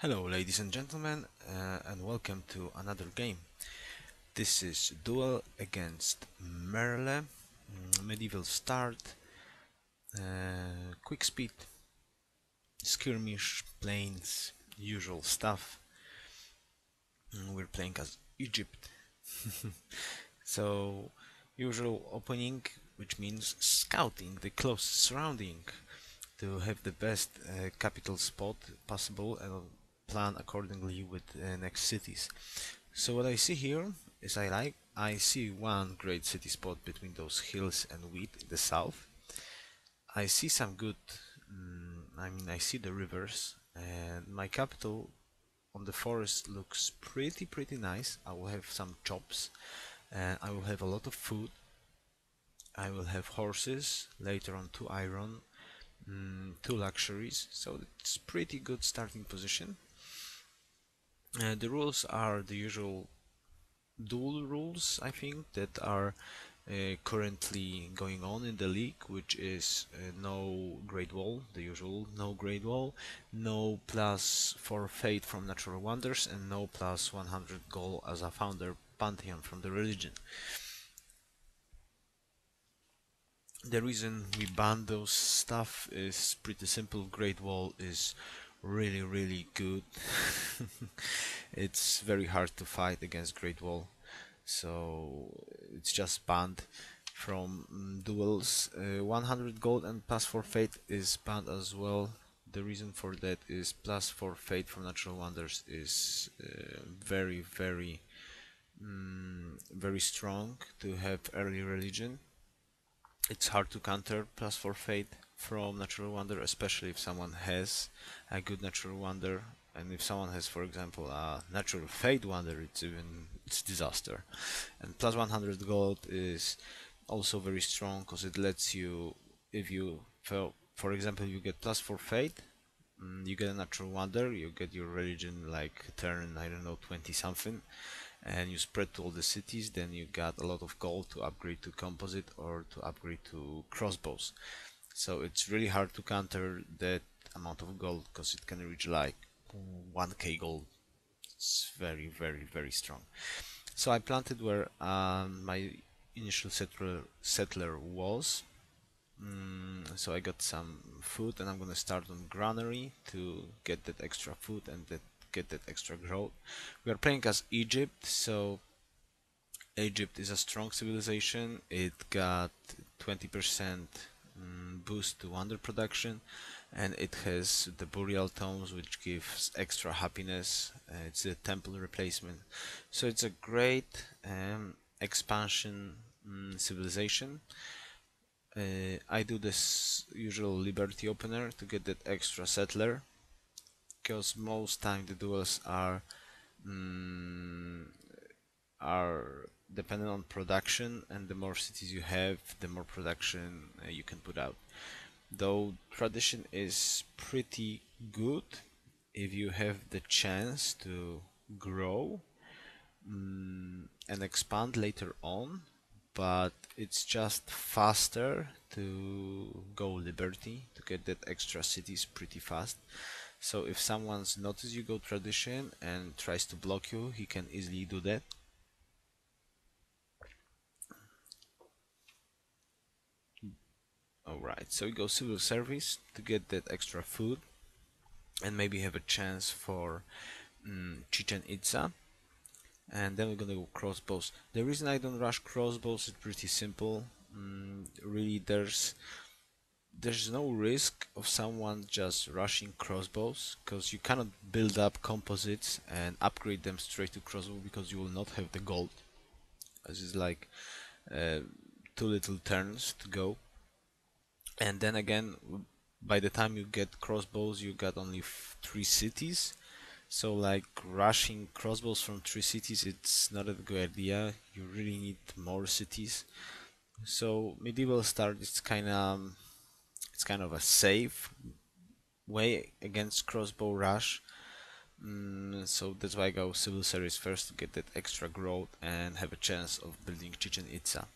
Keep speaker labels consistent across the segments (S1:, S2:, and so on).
S1: Hello ladies and gentlemen, and welcome to another game. This is Duel against Merle, medieval start, quick speed, skirmish, planes, usual stuff. We're playing as Egypt. So, usual opening, which means scouting the closest surrounding to have the best capital spot possible and plan accordingly with next cities. So what I see here is I see one great city spot between those hills and wheat in the south. I see some good, I see the rivers, and my capital on the forest looks pretty nice. I will have some chops, and I will have a lot of food. I will have horses, later on 2 iron, 2 luxuries, so it's pretty good starting position. The rules are the usual duel rules, I think, that are currently going on in the league, which is no Great Wall, the usual no Great Wall, no +4 fate from natural wonders, and no +100 goal as a founder pantheon from the religion. The reason we banned those stuff is pretty simple. Great Wall is really good. It's very hard to fight against Great Wall, so it's just banned from duels. 100 gold and +4 fate is banned as well. The reason for that is +4 fate from natural wonders is very strong to have early religion. It's hard to counter +4 fate from natural wonder, especially if someone has a good natural wonder, and if someone has, for example, a natural fate wonder, it's disaster. And +100 gold is also very strong because it lets you, if you for example you get +4 fate, you get a natural wonder, you get your religion like turn, I don't know, 20 something, and you spread to all the cities, then you got a lot of gold to upgrade to composite or to upgrade to crossbows. So it's really hard to counter that amount of gold because it can reach like 1k gold. It's very strong. So I planted where my initial settler was. So I got some food, and I'm gonna start on granary to get that extra food and get that extra growth. We are playing as Egypt, so Egypt is a strong civilization. It got 20% boost to wonder production, and it has the burial tomes, which gives extra happiness. It's a temple replacement, so it's a great expansion civilization. I do this usual liberty opener to get that extra settler, because most time the duels are dependent on production, and the more cities you have, the more production you can put out. Though tradition is pretty good if you have the chance to grow and expand later on, but it's just faster to go liberty to get that extra cities pretty fast. So if someone's notices you go tradition and tries to block you, he can easily do that. Alright, so we go civil service to get that extra food and maybe have a chance for Chichen Itza. And then we're gonna go crossbows. The reason I don't rush crossbows is pretty simple. Really, there's no risk of someone just rushing crossbows, because you cannot build up composites and upgrade them straight to crossbow because you will not have the gold, as it's like 2 little turns to go. And then again, by the time you get crossbows, you got only 3 cities. So like rushing crossbows from 3 cities, it's not a good idea. You really need more cities. So medieval start is kind of a safe way against crossbow rush. So that's why I go civil service first to get that extra growth and have a chance of building Chichen Itza.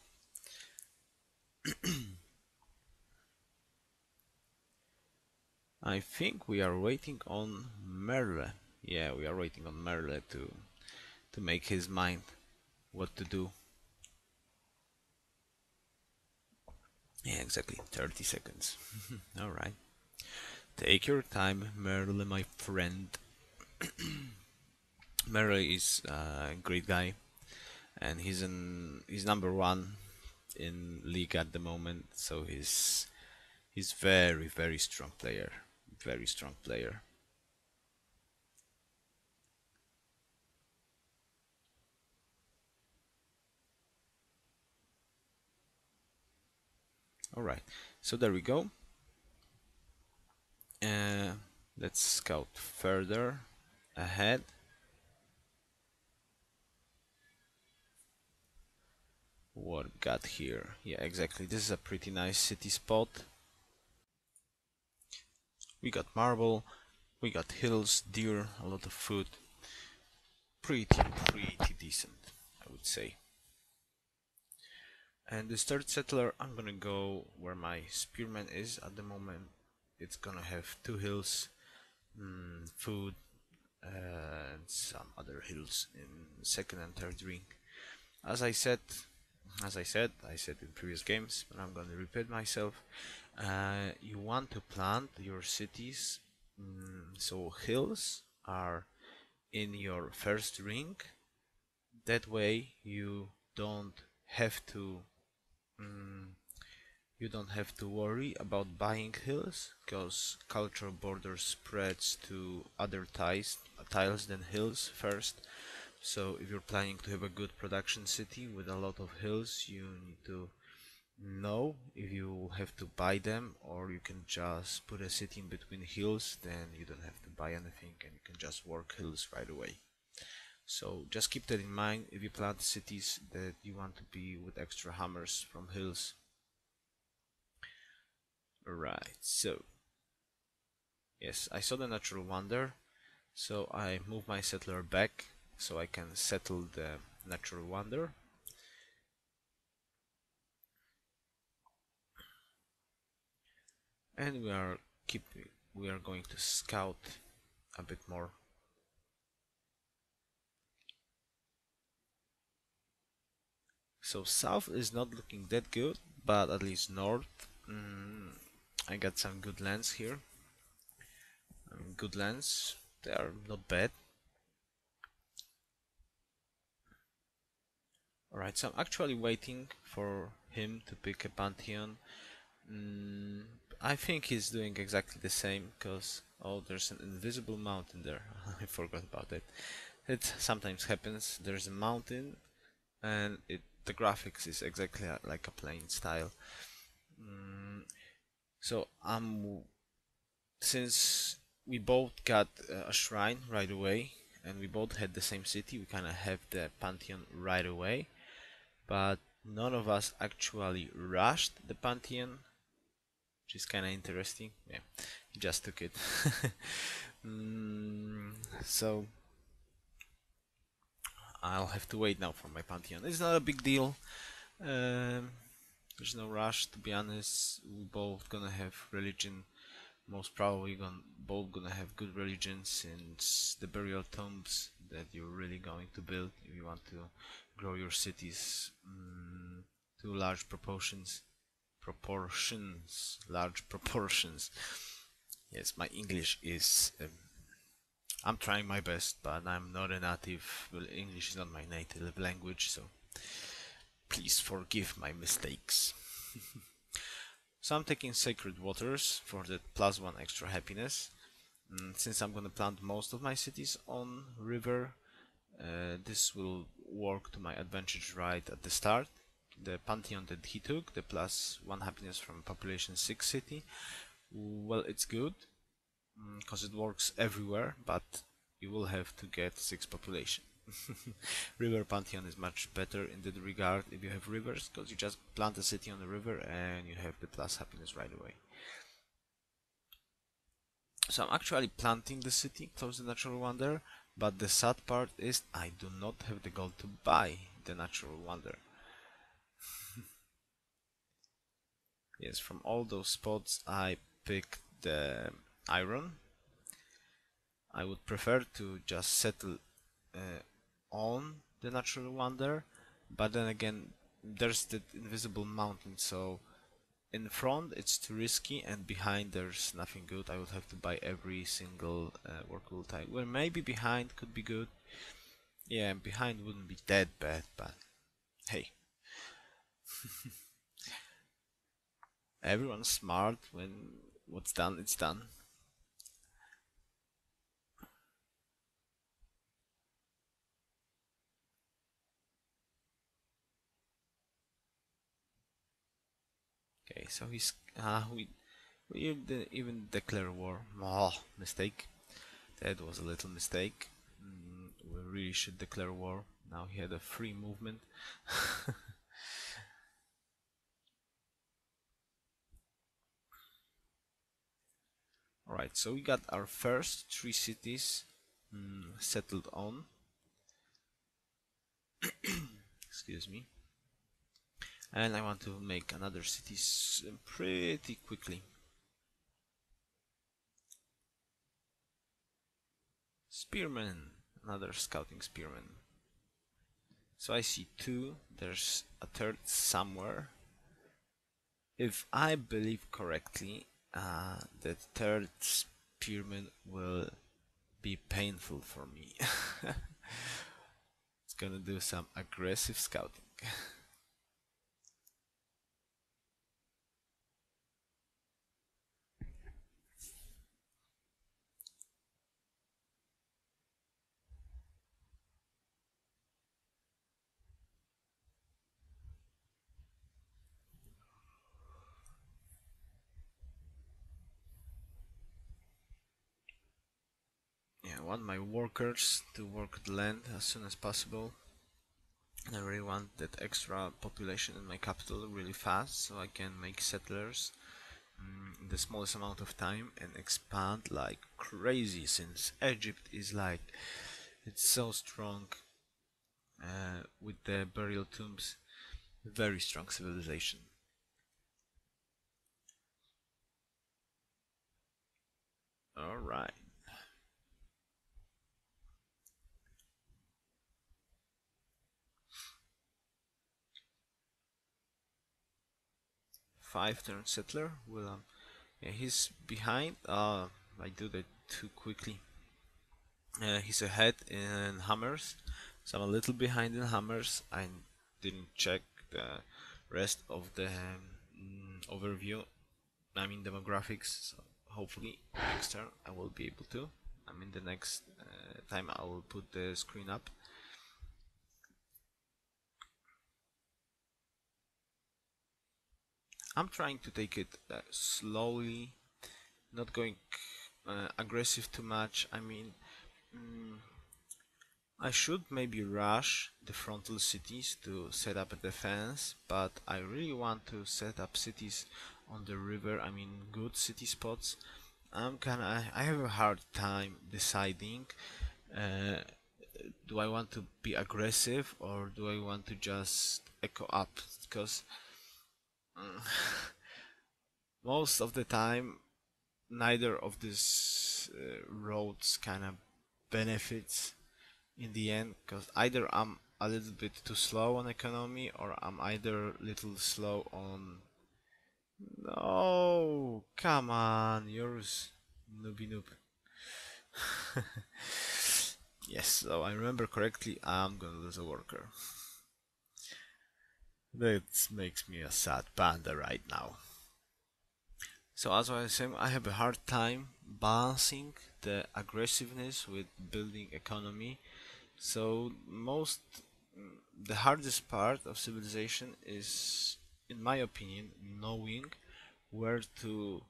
S1: I think we are waiting on Merle. Yeah, we are waiting on Merle to make his mind what to do. Yeah, exactly. 30 seconds. Alright. Take your time, Merle, my friend. Merle is a great guy, and he's number one in league at the moment. So he's very strong player, very strong player. All right, so there we go. Uh, let's scout further ahead. What we got here? Yeah, exactly. This is a pretty nice city spot. We got marble, we got hills, deer, a lot of food. Pretty decent, I would say. And this third settler, I'm gonna go where my spearman is at the moment. It's gonna have two hills, food, and some other hills in second and third ring. As I said, I said in previous games, but I'm gonna repeat myself. You want to plant your cities, so hills are in your first ring. That way have to mm, you don't have to worry about buying hills, because cultural border spreads to other tiles than hills first. So if you're planning to have a good production city with a lot of hills, you need to know if you have to buy them, or you can just put a city in between hills, then you don't have to buy anything and you can just work hills right away. So just keep that in mind if you plant cities that you want to be with extra hammers from hills. Right, so yes, I saw the natural wonder, so I move my settler back so I can settle the natural wonder. And we are going to scout a bit more. So south is not looking that good, but at least north, I got some good lands here. Good lands, they are not bad. Alright, so I'm actually waiting for him to pick a Pantheon. I think he's doing exactly the same, because oh, there's an invisible mountain there. I forgot about it. It sometimes happens. There's a mountain, and the graphics is exactly like a plain style. So since we both got a shrine right away, and we both had the same city, we kind of have the Pantheon right away, but none of us actually rushed the Pantheon, which is kind of interesting. Yeah, he just took it. So I'll have to wait now for my Pantheon. It's not a big deal. Um, there's no rush, to be honest. We both gonna have religion. Most probably both gonna have good religion, since the burial tombs that you're really going to build if you want to grow your cities to large large proportions. Yes, my English is I'm trying my best, but I'm not a native. Well, English is not my native language, so please forgive my mistakes. So I'm taking Sacred Waters for the +1 extra happiness. Since I'm gonna plant most of my cities on river, this will work to my advantage right at the start. The Pantheon that he took, the +1 happiness from population 6 city, well, it's good, because it works everywhere, but you will have to get 6 population. River Pantheon is much better in that regard if you have rivers, because you just plant a city on the river and you have the plus happiness right away. So I'm actually planting the city close to the natural wonder, but the sad part is I do not have the gold to buy the natural wonder. Yes, from all those spots I picked the iron. I would prefer to just settle on the natural wonder, but then again there's the invisible mountain, so in front it's too risky, and behind there's nothing good. I would have to buy every single workable tile. Well, maybe behind could be good. Yeah, behind wouldn't be that bad, but hey, everyone's smart. When what's done, it's done. Okay, so we didn't even declare war. Oh, mistake. That was a little mistake. We really should declare war. Now he had a free movement. Alright, so we got our first 3 cities settled on. Excuse me. And I want to make another city pretty quickly. Spearmen, another scouting spearman. So I see 2, there's a third somewhere. If I believe correctly, the third spearman will be painful for me. It's gonna do some aggressive scouting. 'I want my workers to work the land as soon as possible. And I really want that extra population in my capital really fast, so I can make settlers in the smallest amount of time and expand like crazy, since Egypt is like, it's so strong with the burial tombs. Very strong civilization. Alright. 5 turn settler. Well, yeah, he's behind. I do that too quickly. He's ahead in hammers, so I'm a little behind in hammers. I didn't check the rest of the overview. I mean demographics. So hopefully next turn I will be able to. I mean the next time I will put the screen up. I'm trying to take it slowly, not going aggressive too much. I mean, I should maybe rush the frontal cities to set up a defense, but I really want to set up cities on the river. I mean, good city spots. I have a hard time deciding. Uh, do I want to be aggressive or do I want to just echo up? Because most of the time neither of these roads kind of benefits in the end, because either I'm a little bit too slow on economy or I'm either a little slow on. No, come on, yours nooby noob. Yes, so I remember correctly, I'm gonna lose a worker. That makes me a sad panda right now. So as I was saying, I have a hard time balancing the aggressiveness with building economy. So the hardest part of civilization is, in my opinion, knowing where to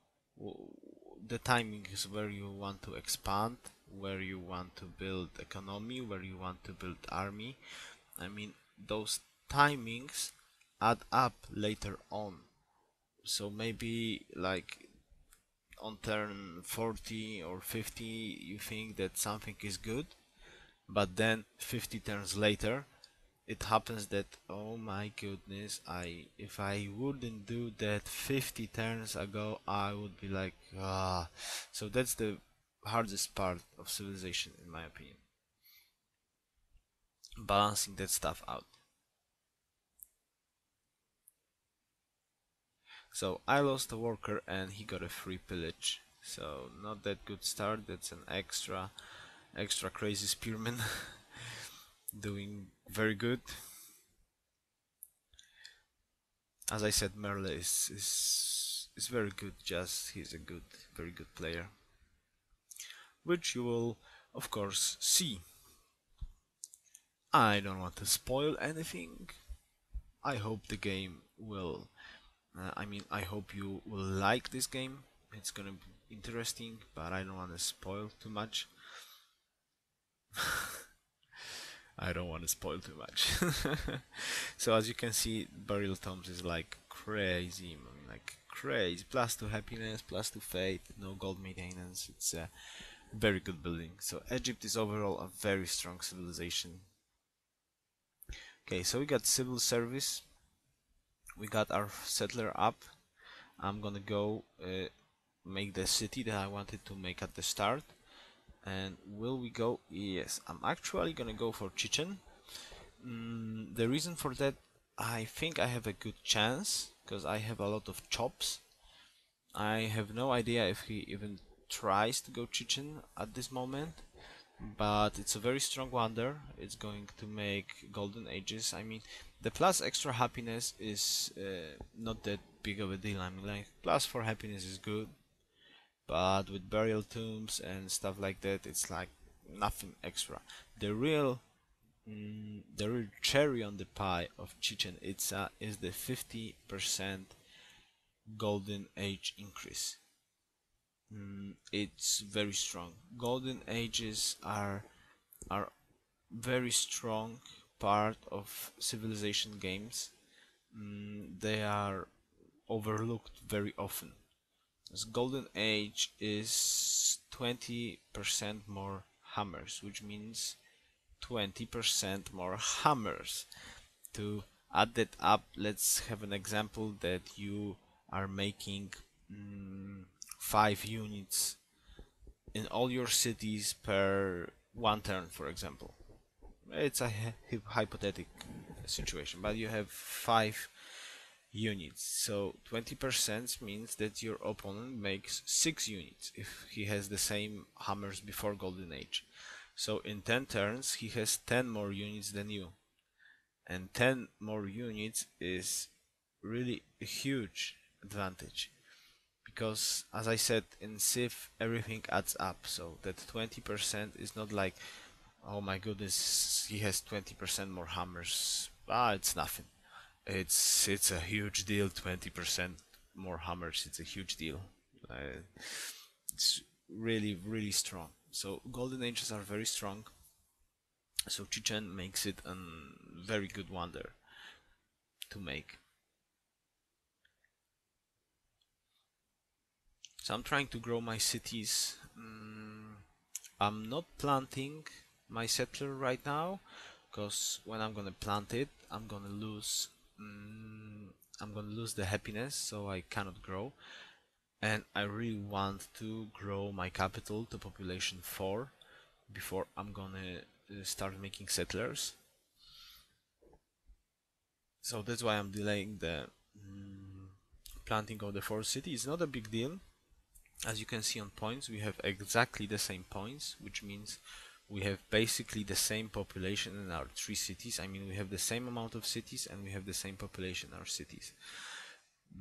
S1: the timing is where you want to expand, where you want to build economy, where you want to build army. I mean, those timings add up later on. So maybe like on turn 40 or 50 you think that something is good, but then 50 turns later it happens that, oh my goodness, if I wouldn't do that 50 turns ago I would be like, ah. So that's the hardest part of civilization, in my opinion. Balancing that stuff out. So I lost a worker and he got a free pillage. So not that good start. That's an extra crazy spearman doing very good. As I said, Merle is very good. Just he's a very good player, which you will of course see. I don't want to spoil anything. I hope the game will. I hope you will like this game. It's gonna be interesting, but I don't want to spoil too much. I don't want to spoil too much. So as you can see, burial tombs is like crazy. I mean, like crazy. +2 happiness, +2 faith, no gold maintenance. It's a very good building. So Egypt is overall a very strong civilization. Okay, so we got civil service. We got our settler up. I'm gonna go make the city that I wanted to make at the start. And will we go? Yes, I'm actually gonna go for Chichen. The reason for that, I think I have a good chance because I have a lot of chops. I have no idea if he even tries to go Chichen at this moment, but it's a very strong wonder. It's going to make golden ages. I mean, the plus extra happiness is not that big of a deal. I mean, like +4 happiness is good, but with burial tombs and stuff like that, it's like nothing extra. The real cherry on the pie of Chichen Itza is the 50% golden age increase. It's very strong. Golden ages are very strong part of civilization games. They are overlooked very often. This golden age is 20% more hammers, which means 20% more hammers. To add that up, let's have an example that you are making 5 units in all your cities per 1 turn, for example. It's a hypothetical situation, but you have 5 units, so 20% means that your opponent makes 6 units if he has the same hammers before Golden Age. So in 10 turns he has 10 more units than you, and 10 more units is really a huge advantage, because as I said, in Civ everything adds up, so that 20% is not like, oh my goodness, he has 20% more hammers. It's nothing. It's a huge deal. 20% more hammers. It's a huge deal. It's really strong. So golden ages are very strong. So Chichen makes it a very good wonder to make. So I'm trying to grow my cities. I'm not planting my settler right now, because when I'm gonna plant it, I'm gonna lose the happiness, so I cannot grow. And I really want to grow my capital to population 4 before I'm gonna start making settlers. So that's why I'm delaying the planting of the 4th city. It's not a big deal. As you can see on points, we have exactly the same points, which means we have basically the same population in our 3 cities. I mean, we have the same amount of cities and we have the same population in our cities,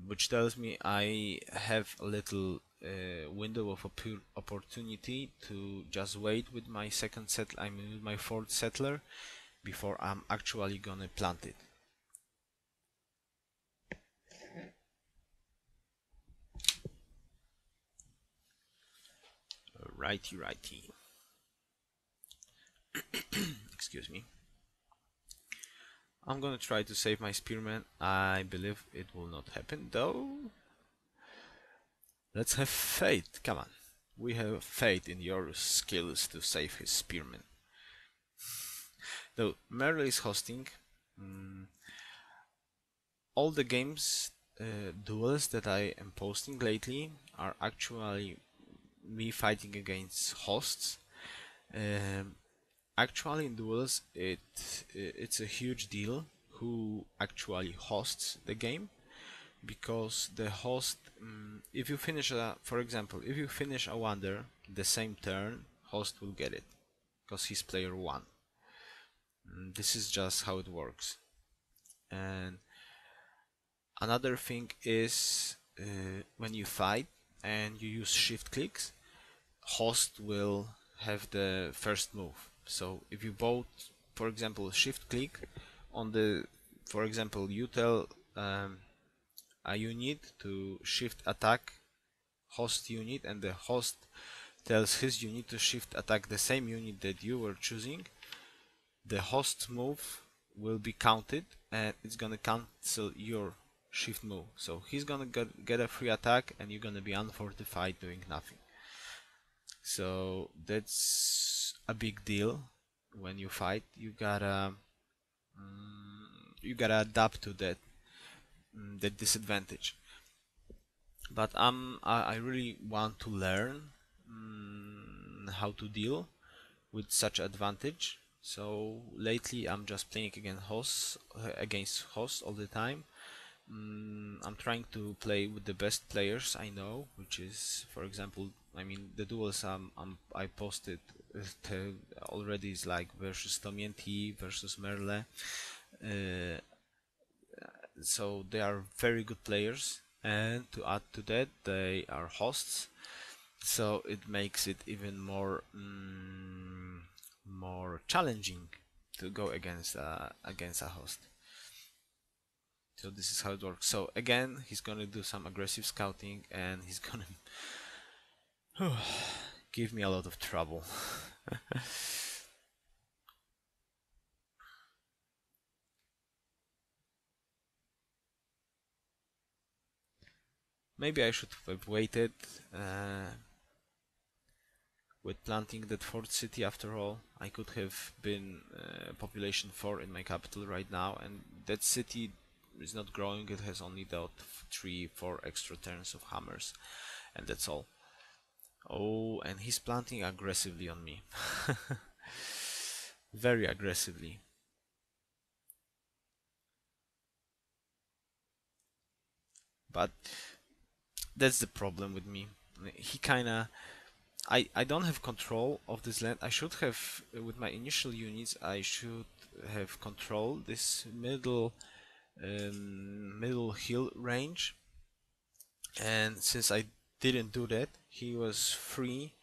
S1: which tells me I have a little window of opportunity to just wait with my second settler, I mean with my 4th settler, before I'm actually gonna plant it. Righty. Excuse me. I'm gonna try to save my spearman. I believe it will not happen though. Let's have faith. Come on. We have faith in your skills to save his spearman. Though Merle is hosting all the games, duels that I am posting lately are actually me fighting against hosts. Actually, in duels, it's a huge deal who actually hosts the game, because the host, if you finish for example, if you finish a wonder the same turn, host will get it because he's player 1. This is just how it works. And another thing is, when you fight and you use shift clicks, host will have the first move. So if you both, for example, shift click on the, for example, you tell a unit to shift attack host unit, and the host tells his unit to shift attack the same unit that you were choosing, the host's move will be counted and it's gonna cancel your shift move. So he's gonna get a free attack and you're gonna be unfortified doing nothing. So that's a big deal. When you fight, you gotta adapt to that disadvantage. But I really want to learn how to deal with such advantage. So lately I'm just playing against hosts all the time. I'm trying to play with the best players I know, which is, for example, I mean, the duels I posted already is like versus T versus Merle. So they are very good players, and to add to that, they are hosts. So it makes it even more challenging to go against a host. So this is how it works. So again, he's gonna do some aggressive scouting, and he's gonna give me a lot of trouble. Maybe I should have waited with planting that fourth city. After all, I could have been population 4 in my capital right now, and that city is not growing. It has only dealt 3-4 extra turns of hammers, and that's all. Oh, and he's planting aggressively on me. Very aggressively. But that's the problem with me. He kinda... I don't have control of this land. I should have, with my initial units, I should have controlled this middle hill range. And since I didn't do that, he was free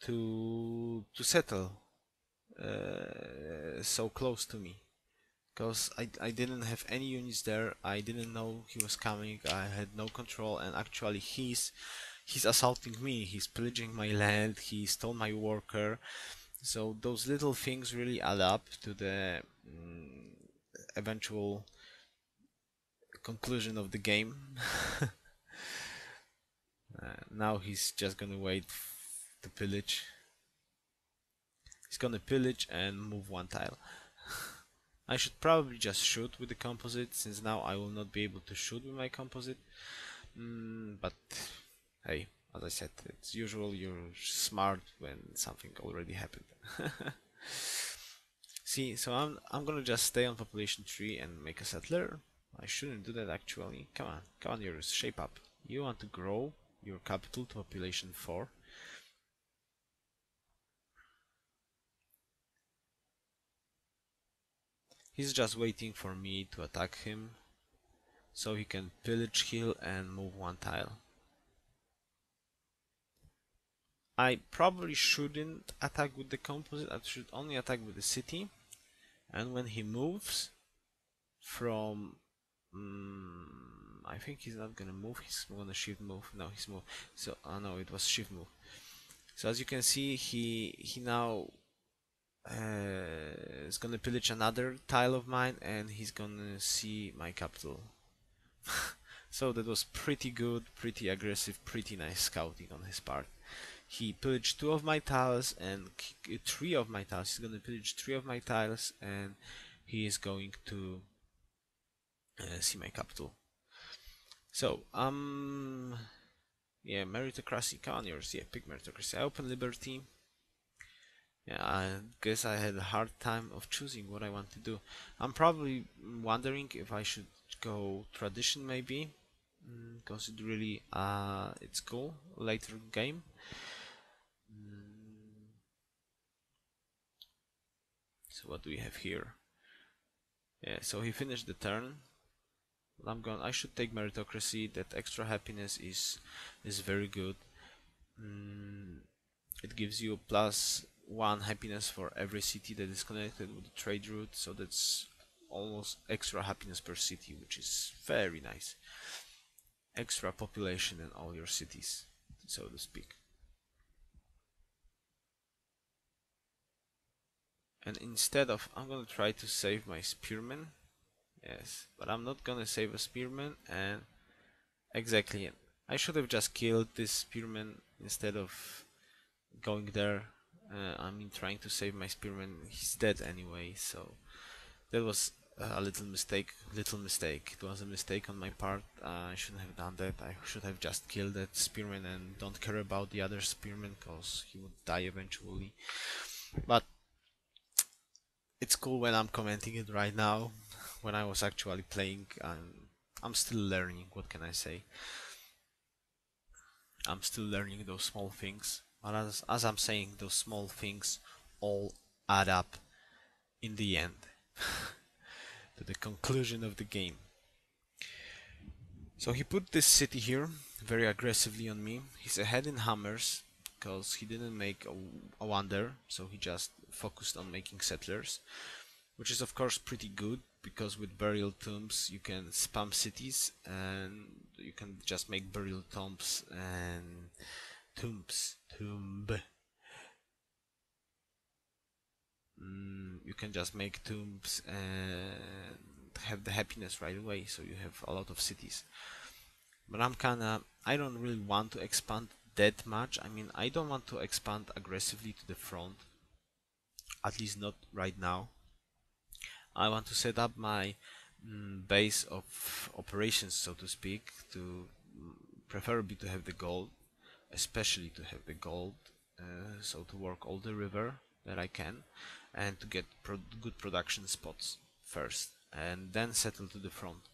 S1: to settle so close to me. Because I didn't have any units there, I didn't know he was coming, I had no control, and actually he's assaulting me, he's pillaging my land, he stole my worker. So those little things really add up to the eventual conclusion of the game. Now he's just gonna wait to pillage. He's gonna pillage and move one tile. I should probably just shoot with the composite, since now I will not be able to shoot with my composite. But hey, as I said, it's usual, you're smart when something already happened. See, so I'm gonna just stay on population 3 and make a settler. I shouldn't do that actually. Come on, Yoruus, shape up. You want to grow your capital to population 4. He's just waiting for me to attack him, so he can pillage hill and move one tile. I probably shouldn't attack with the composite, I should only attack with the city. And when he moves from... I think he's not gonna move, he's gonna shift move. No, he's moved. So, no, it was shift move. So as you can see, he now is gonna pillage another tile of mine, and he's gonna see my capital. So that was pretty good, pretty aggressive, pretty nice scouting on his part. He pillaged 2 of my tiles and 3 of my tiles. He's gonna pillage 3 of my tiles, and he is going to see my capital. So Yeah, meritocracy, come on yours. Yeah, pick meritocracy. I open liberty. Yeah, I guess I had a hard time of choosing what I want to do. I'm probably wondering if I should go tradition maybe, because it really it's cool later game. So what do we have here? Yeah, so he finished the turn. I should take meritocracy. That extra happiness is very good. It gives you +1 happiness for every city that is connected with the trade route, so that's almost extra happiness per city, which is very nice. Extra population in all your cities, so to speak. And instead of, I'm gonna try to save my spearmen. Yes, but I'm not gonna save a spearman, and exactly, I should have just killed this spearman instead of going there. I mean, trying to save my spearman. He's dead anyway, so that was a little mistake. It was a mistake on my part. I shouldn't have done that. I should have just killed that spearman and don't care about the other spearman, cause he would die eventually. But it's cool when I'm commenting it right now. When I was actually playing, I'm still learning. What can I say? I'm still learning those small things. But as I'm saying, those small things all add up in the end to the conclusion of the game. So he put this city here very aggressively on me. He's ahead in hammers because he didn't make a wonder, so he just focused on making settlers, which is of course pretty good because with burial tombs you can spam cities and you can just make burial tombs and tomb. You can just make tombs and have the happiness right away, so you have a lot of cities. But I don't really want to expand that much. I mean, I don't want to expand aggressively to the front, at least not right now. I want to set up my base of operations, so to speak, to preferably to have the gold, especially to have the gold, so to work all the river that I can, and to get good production spots first, and then settle to the front.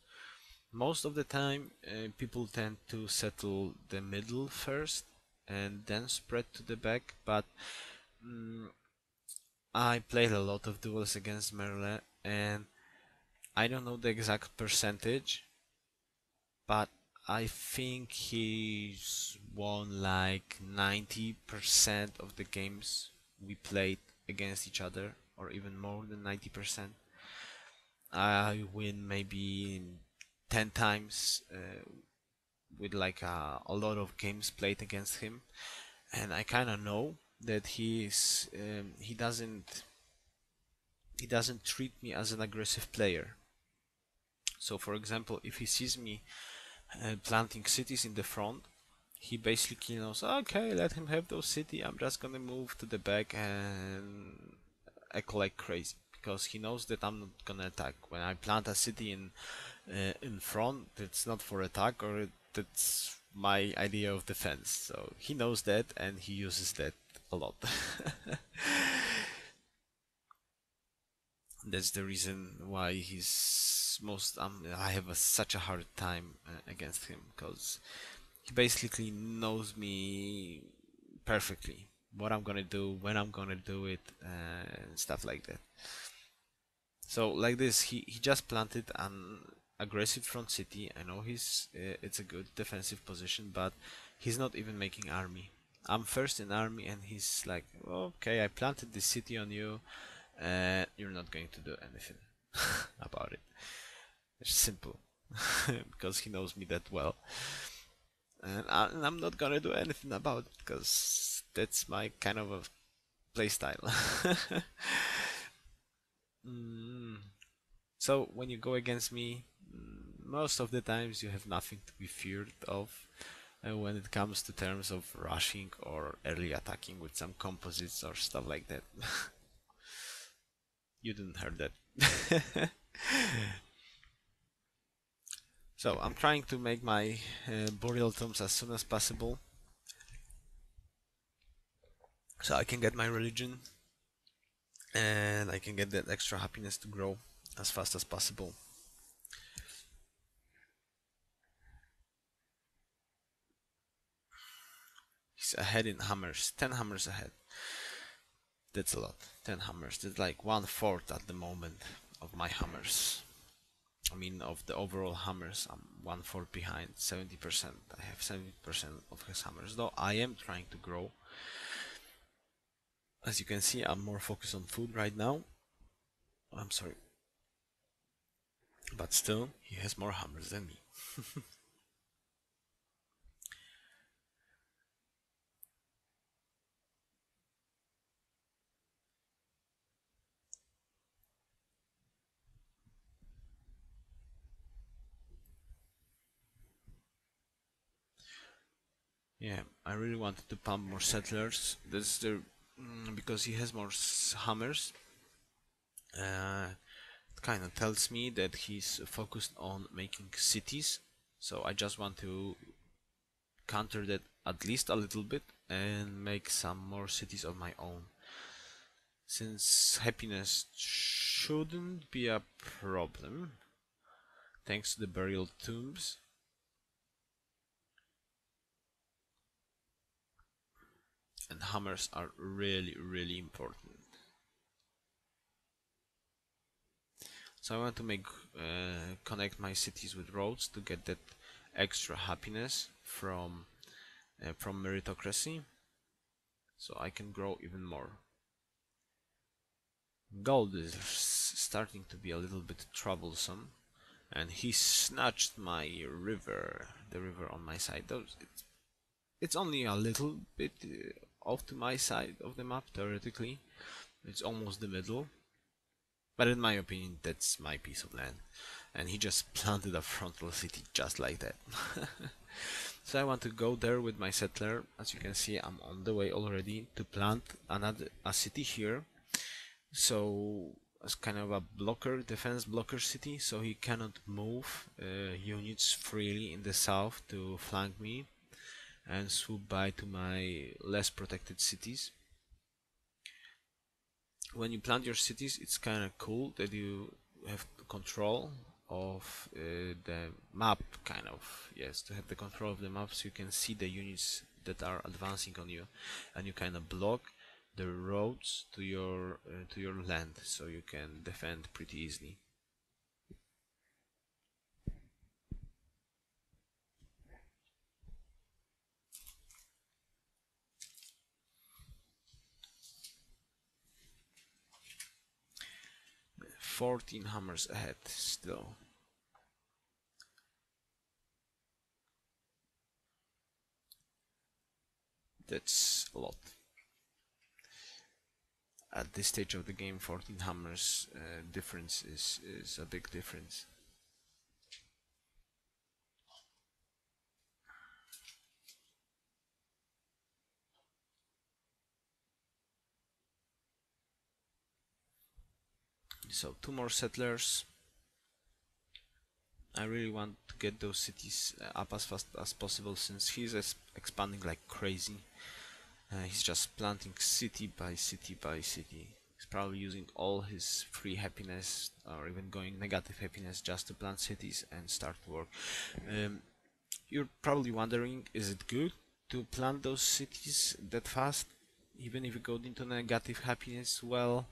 S1: Most of the time, people tend to settle the middle first, and then spread to the back, but I played a lot of duels against Merle, and I don't know the exact percentage, but I think he's won like 90% of the games we played against each other, or even more than 90%. I win maybe 10 times with like a lot of games played against him, and I kind of know that he doesn't treat me as an aggressive player. So for example, if he sees me planting cities in the front, he basically knows, okay, let him have those city, I'm just gonna move to the back and echo like crazy, because he knows that I'm not gonna attack. When I plant a city in front, it's not for attack, or that's my idea of defense. So he knows that, and he uses that a lot. That's the reason why I have such a hard time against him, because he basically knows me perfectly, what I'm gonna do, when I'm gonna do it, and stuff like that. So like this, he just planted an aggressive front city. I know it's a good defensive position, but he's not even making army. I'm first in army, and he's like, okay, I planted this city on you, and you're not going to do anything about it. It's simple, because he knows me that well, and I'm not gonna do anything about it, because that's my kind of a playstyle. So when you go against me, most of the times you have nothing to be feared of when it comes to terms of rushing or early attacking with some composites or stuff like that. You didn't hear that. So I'm trying to make my burial tombs as soon as possible, so I can get my religion and I can get that extra happiness to grow as fast as possible. He's ahead in hammers, 10 hammers ahead. That's a lot. 10 hammers. That's like 1/4 at the moment of my hammers. I mean, of the overall hammers, I'm 1/4 behind. 70%. I have 70% of his hammers. Though I am trying to grow. As you can see, I'm more focused on food right now. I'm sorry. But still, he has more hammers than me. Yeah, I really wanted to pump more settlers. That's the because he has more hammers. It kind of tells me that he's focused on making cities. So I just want to counter that at least a little bit and make some more cities of my own. Since happiness shouldn't be a problem, thanks to the burial tombs. And hammers are really important. So I want to make connect my cities with roads to get that extra happiness from meritocracy, so I can grow even more. Gold is starting to be a little bit troublesome, and he snatched my river, the river on my side. It's only a little bit off to my side of the map, theoretically. It's almost the middle. But in my opinion, that's my piece of land. And he just planted a frontal city just like that. So I want to go there with my settler. As you can see, I'm on the way already to plant a city here. So as kind of a blocker, defense blocker city, so he cannot move units freely in the south to flank me and swoop by to my less protected cities. When you plant your cities, it's kind of cool that you have control of the map, kind of. Yes, to have the control of the map, so you can see the units that are advancing on you, and you kind of block the roads to your land, so you can defend pretty easily. 14 hammers ahead still. That's a lot. At this stage of the game, 14 hammers difference is a big difference. So 2 more settlers. I really want to get those cities up as fast as possible, since he's expanding like crazy. He's just planting city by city by city. He's probably using all his free happiness, or even going negative happiness, just to plant cities and start work. You're probably wondering, is it good to plant those cities that fast, even if you go into negative happiness? Well,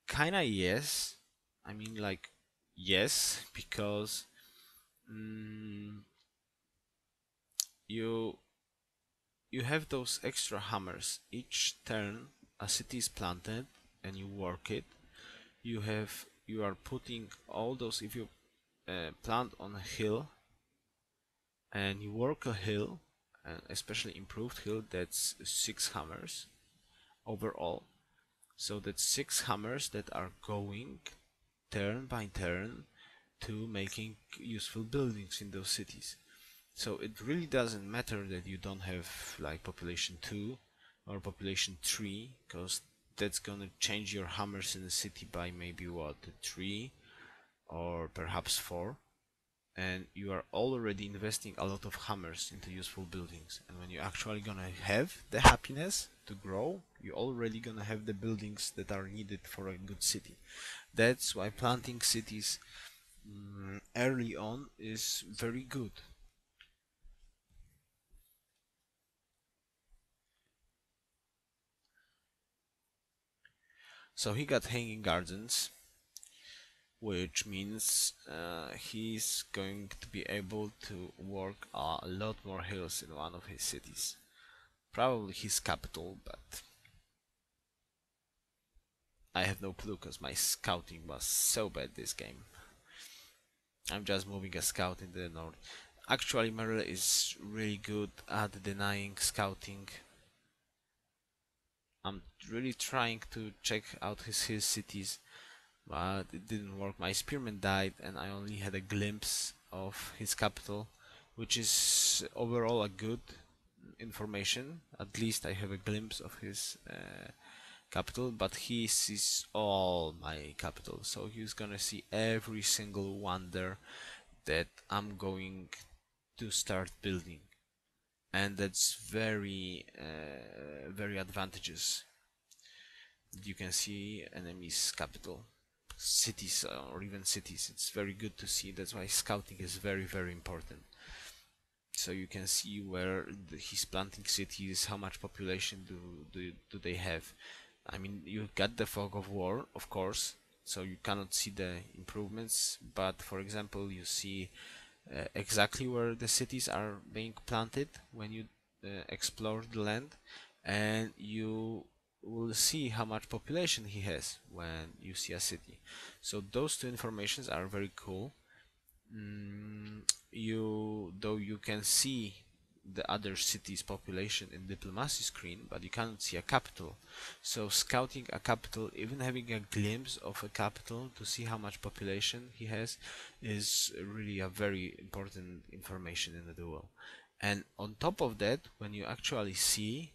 S1: kinda yes. I mean, like, yes, because you you have those extra hammers. Each turn a city is planted and you work it. You are putting all those, if you plant on a hill and you work a hill, and especially improved hill, that's 6 hammers overall. So that's 6 hammers that are going turn by turn to making useful buildings in those cities. So it really doesn't matter that you don't have like population 2 or population 3, because that's gonna change your hammers in the city by maybe what, 3 or perhaps 4. and you are already investing a lot of hammers into useful buildings, and when you're actually gonna have the happiness to grow, you're already gonna have the buildings that are needed for a good city. That's why planting cities early on is very good. So he got hanging gardens, which means he's going to be able to work a lot more hills in one of his cities. Probably his capital, but I have no clue because my scouting was so bad this game. I'm just moving a scout in the north. Actually, Merle is really good at denying scouting. I'm really trying to check out his cities, but it didn't work. My spearman died and I only had a glimpse of his capital, which is overall a good information. At least I have a glimpse of his capital, but he sees all my capital, so he's gonna see every single wonder that I'm going to start building, and that's very advantageous. You can see enemies capital, cities, or even cities. It's very good to see. That's why scouting is very important. So you can see where he's planting cities, how much population do they have. I mean, you got the fog of war, of course, so you cannot see the improvements, but for example, you see exactly where the cities are being planted when you explore the land, and you will see how much population he has when you see a city. So those two informations are very cool. You can see the other city's population in diplomacy screen, but you cannot see a capital. So scouting a capital, even having a glimpse of a capital to see how much population he has, is really a very important information in the duel. And on top of that, when you actually see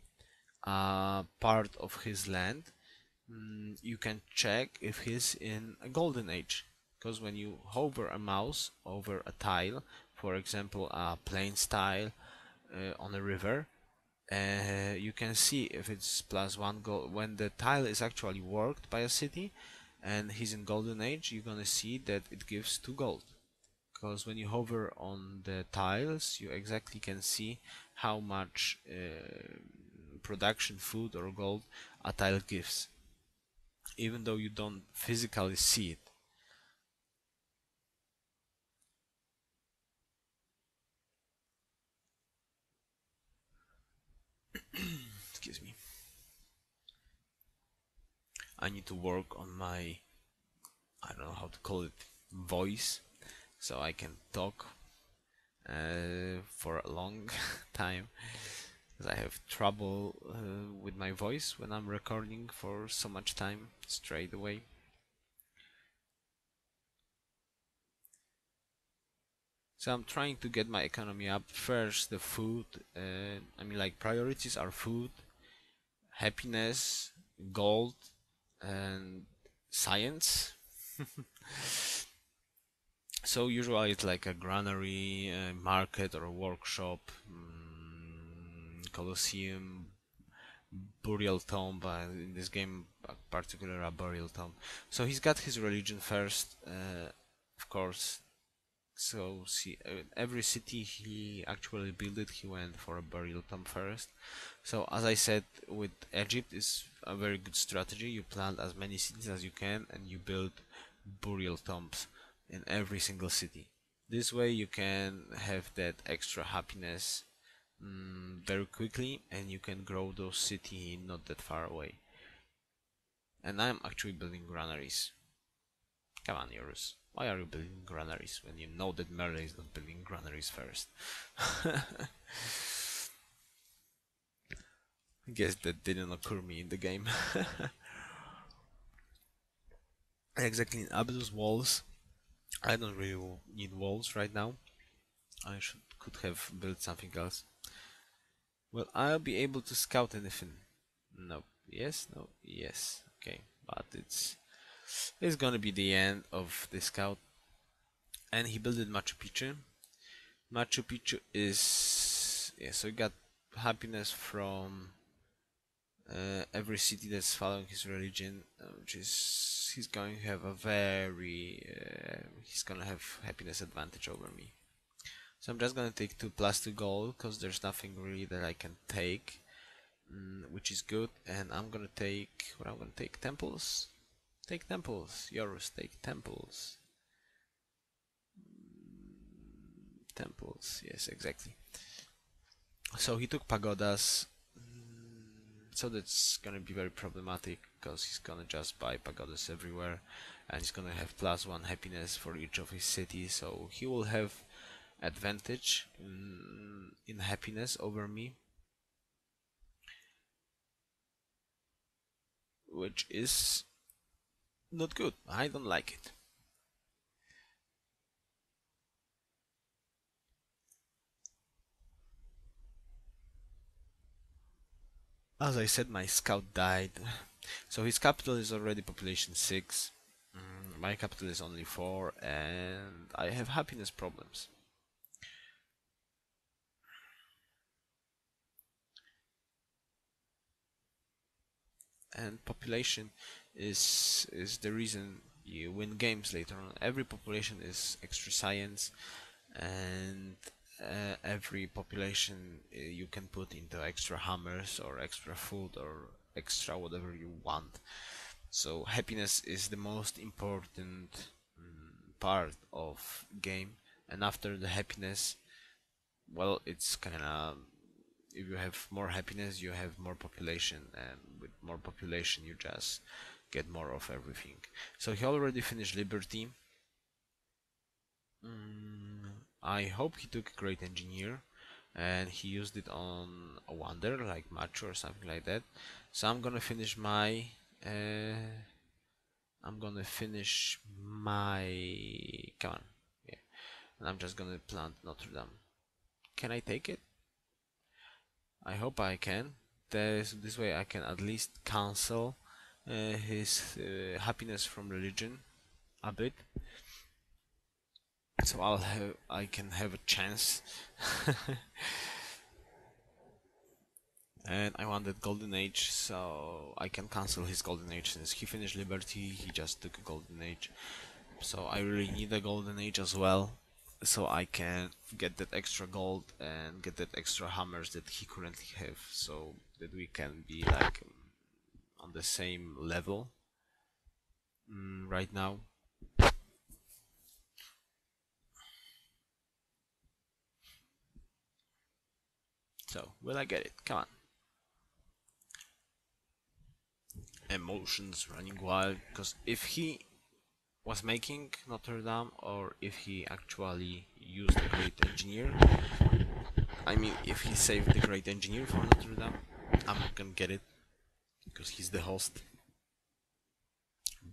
S1: a part of his land, you can check if he's in a golden age, because when you hover a mouse over a tile, for example a plains tile on a river, you can see if it's +1 gold. When the tile is actually worked by a city and he's in golden age, you're gonna see that it gives 2 gold, because when you hover on the tiles you exactly can see how much production food or gold a tile gives, even though you don't physically see it. Excuse me. I need to work on my, I don't know how to call it, voice, so I can talk for a long time, because I have trouble with my voice when I'm recording for so much time straight away. So I'm trying to get my economy up. First, the food. I mean, like, priorities are food, happiness, gold, and science. So usually it's like a granary, a market, or a workshop, Colosseum, burial tomb. In this game, particular a burial tomb. So he's got his religion first, of course. So see, every city he actually built it, he went for a burial tomb first. So as I said, with Egypt is a very good strategy. You plant as many cities as you can, and you build burial tombs in every single city. This way you can have that extra happiness very quickly, and you can grow those city not that far away. And I'm actually building granaries. Come on, Yoruus. Why are you building granaries when you know that Merle is not building granaries first? I guess that didn't occur me in the game. Exactly, in Abdul's walls, I don't really need walls right now. I could have built something else. Will I be able to scout anything? No. Yes, no, yes. Okay, but it's gonna be the end of the scout. and he built Machu Picchu. Machu Picchu is, yeah, so he got happiness from every city that's following his religion, which is he's going to have a very he's gonna have happiness advantage over me. So I'm just gonna take 2+2 gold because there's nothing really that I can take, which is good. And I'm gonna take what I'm gonna take temples. Take temples, Yoruus. Take temples. Temples, yes, exactly. So he took pagodas. So that's gonna be very problematic because he's gonna just buy pagodas everywhere, and he's gonna have +1 happiness for each of his cities. So he will have advantage in happiness over me, which is not good. I don't like it. As I said, my scout died. So his capital is already population 6. My capital is only 4, and I have happiness problems. And population is the reason you win games later on. Every population is extra science, and every population you can put into extra hammers or extra food or extra whatever you want. So happiness is the most important part of game, and after the happiness, well, it's kind of, if you have more happiness you have more population, and with more population you just get more of everything. So he already finished Liberty. I hope he took a great engineer and he used it on a wonder like Machu or something like that. So I'm gonna finish my come on, yeah, and I'm just gonna plant Notre Dame. Can I take it? I hope I can. This way I can at least cancel his happiness from religion a bit, so I can have a chance. And I want that golden age, so I can cancel his golden age. Since he finished Liberty, he just took a golden age, so I really need a golden age as well, so I can get that extra gold and get that extra hammers that he currently have, so that we can be like on the same level right now. So will I get it? Come on. Emotions running wild, because if he was making Notre Dame, or if he actually used the great engineer, I mean if he saved the great engineer for Notre Dame, I'm not gonna get it because he's the host.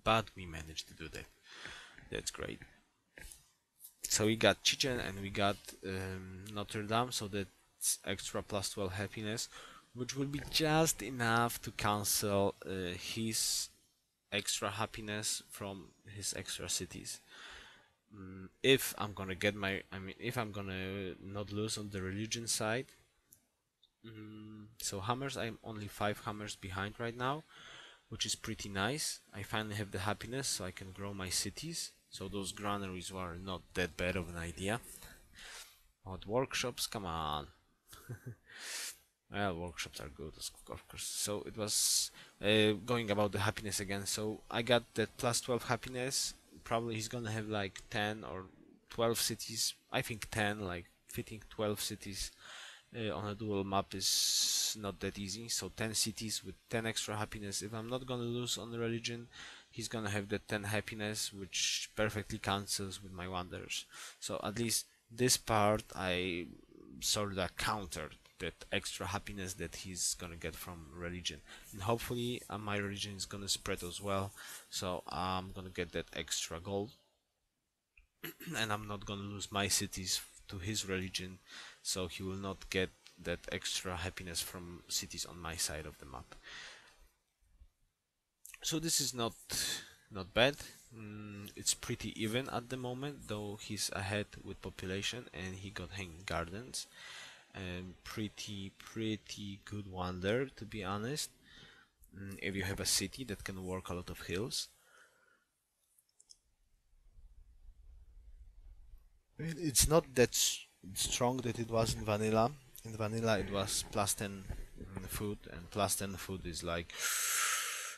S1: But we managed to do that. That's great. So we got Chichen and we got Notre Dame, so that's extra +12 happiness, which will be just enough to cancel his extra happiness from his extra cities. If I'm gonna get if I'm gonna not lose on the religion side. So hammers, I'm only 5 hammers behind right now, which is pretty nice. I finally have the happiness, so I can grow my cities. So those granaries were not that bad of an idea. But workshops, come on. Well, workshops are good, of course. So it was going about the happiness again. So I got that +12 happiness. Probably he's gonna have like 10 or 12 cities. I think 10, like fitting 12 cities on a dual map is not that easy. So 10 cities with 10 extra happiness. If I'm not gonna lose on the religion, he's gonna have that 10 happiness, which perfectly cancels with my wonders. So at least this part I sort of countered that extra happiness that he's gonna get from religion, and hopefully my religion is gonna spread as well, so I'm gonna get that extra gold and I'm not gonna lose my cities to his religion, so he will not get that extra happiness from cities on my side of the map. So this is not bad. It's pretty even at the moment, though he's ahead with population and he got hanging gardens. And pretty good wonder, to be honest. If you have a city that can work a lot of hills. It's not that strong that it was in vanilla. In vanilla it was plus 10 food, and plus 10 food is like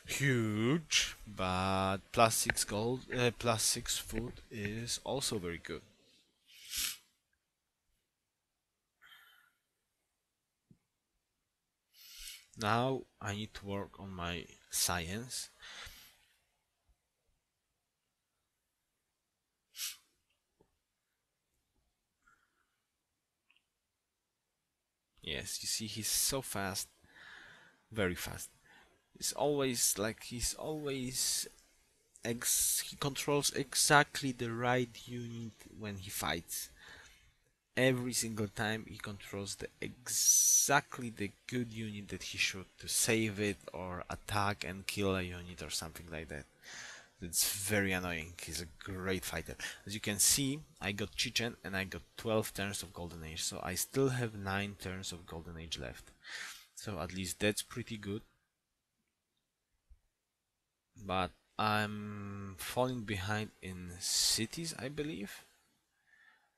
S1: huge, but plus 6 gold, plus 6 food is also very good. Now I need to work on my science. Yes, you see, he's so fast, very fast. He's always he controls exactly the right unit when he fights. Every single time he controls exactly the good unit that he should to save it or attack and kill a unit or something like that. It's very annoying. He's a great fighter. As you can see, I got Chichen and I got 12 turns of Golden Age, so I still have 9 turns of Golden Age left. So at least that's pretty good. But I'm falling behind in cities, I believe.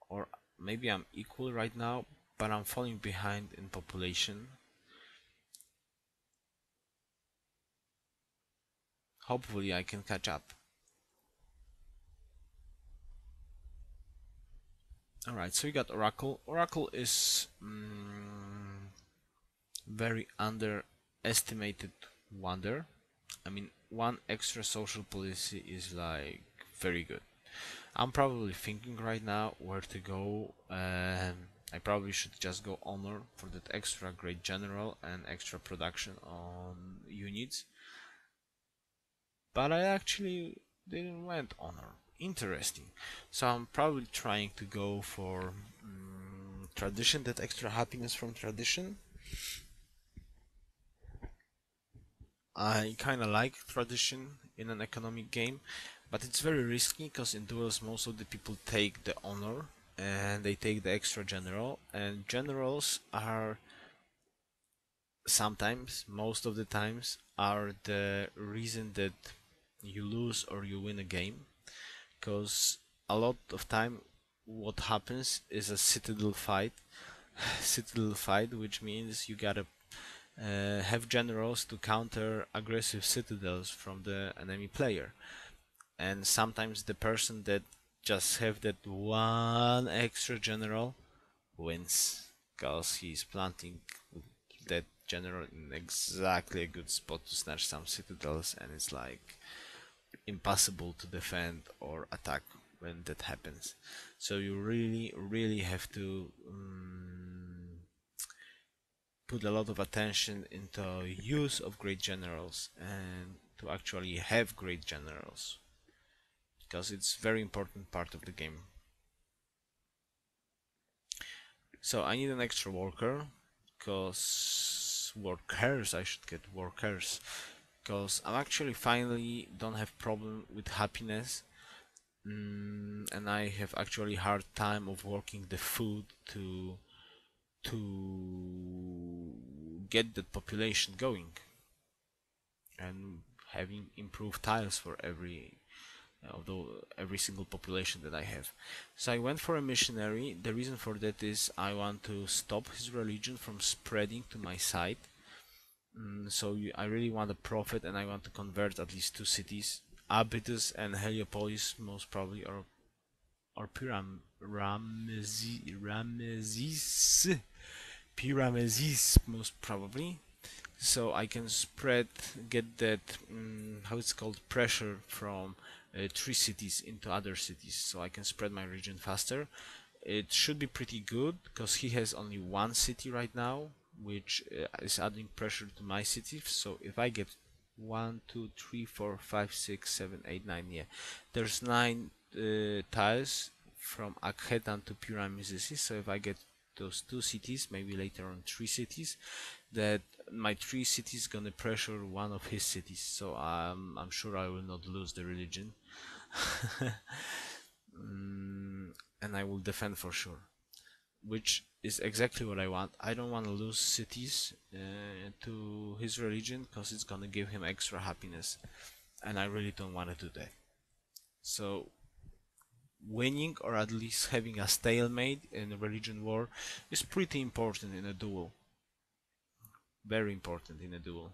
S1: Or maybe I'm equal right now, but I'm falling behind in population. Hopefully I can catch up. Alright, so we got Oracle. Oracle is very underestimated wonder. I mean, one extra social policy is like very good. I'm probably thinking right now where to go. I probably should just go honor for that extra great general and extra production on units. But I actually didn't went honor. Interesting. So I'm probably trying to go for tradition, that extra happiness from tradition. I kinda like tradition in an economic game, but it's very risky because in duels most of the people take the honor and they take the extra general, and generals are sometimes, most of the times, are the reason that you lose or you win a game, because a lot of time what happens is a citadel fight. Citadel fight, which means you gotta have generals to counter aggressive citadels from the enemy player, and sometimes the person that just have that one extra general wins because he's planting that general in exactly a good spot to snatch some citadels, and it's like impossible to defend or attack when that happens. So you really have to put a lot of attention into use of great generals and to actually have great generals, because it's very important part of the game. So I need an extra worker, because workers, I should get workers, because I'm actually finally don't have problem with happiness, and I have actually hard time of working the food to get the population going and having improved tiles for although every single population that I have. So I went for a missionary. The reason for that is I want to stop his religion from spreading to my side. So I really want a prophet, and I want to convert at least 2 cities, Abydos and Heliopolis, most probably, or Pyramesis, most probably. So I can get that, how it's called, pressure from 3 cities into other cities, so I can spread my region faster. It should be pretty good because he has only 1 city right now, which is adding pressure to my city. So if I get 1, 2, 3, 4, 5, 6, 7, 8, 9, yeah, there's 9 tiles from Akhetan to Pyramesis. So if I get those 2 cities, maybe later on 3 cities, that my 3 cities gonna pressure one of his cities, so I'm sure I will not lose the religion. And I will defend for sure, which is exactly what I want. I don't want to lose cities to his religion because it's gonna give him extra happiness, and I really don't want to do that. So winning, or at least having a stalemate in a religion war, is pretty important in a duel. Very important in a duel.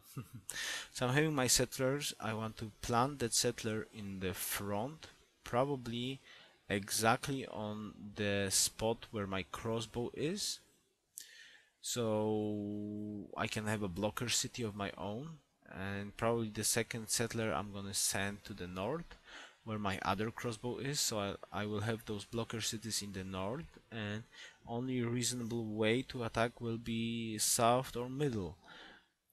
S1: So I'm having my settlers. I want to plant that settler in the front, probably exactly on the spot where my crossbow is, so I can have a blocker city of my own. And probably the second settler I'm gonna send to the north where my other crossbow is, so I will have those blocker cities in the north, and only reasonable way to attack will be south or middle,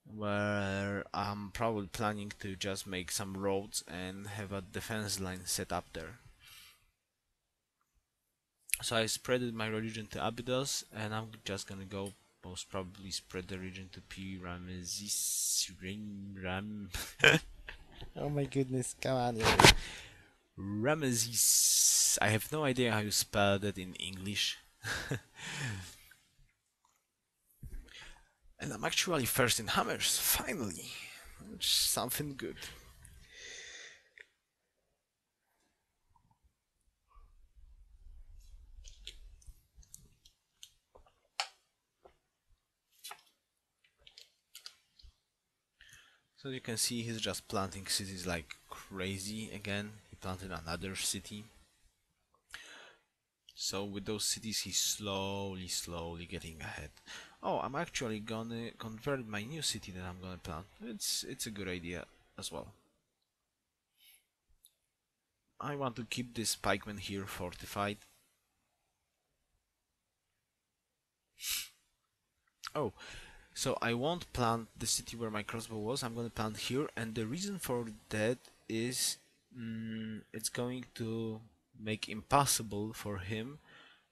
S1: where I'm probably planning to just make some roads and have a defense line set up there. So I spreaded my religion to Abydos, and I'm just gonna go most probably spread the region to Ramesses. Oh my goodness, come on. Ramesses. I have no idea how you spell that in English. And I'm actually first in hammers, finally. Something good. So you can see he's just planting cities like crazy again. He planted another city. So with those cities he's slowly getting ahead. Oh, I'm actually gonna convert my new city that I'm gonna plant. It's a good idea as well. I want to keep this pikeman here fortified. Oh, so I won't plant the city where my crossbow was. I'm gonna plant here, and the reason for that is it's going to make impossible for him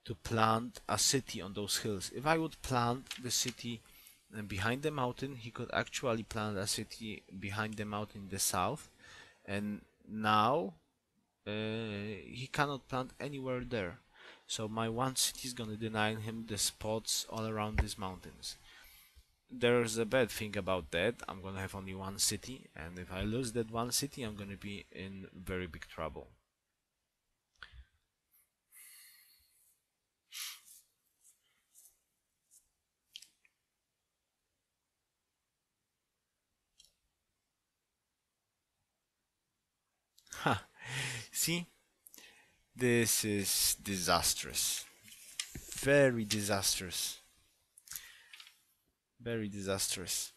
S1: to plant a city on those hills. If I would plant the city behind the mountain, he could actually plant a city behind the mountain in the south, and now he cannot plant anywhere there. So my one city is gonna deny him the spots all around these mountains. There's a bad thing about that. I'm gonna have only one city, and if I lose that one city, I'm gonna be in very big trouble. Ha! See? This is disastrous. Very disastrous. Very disastrous.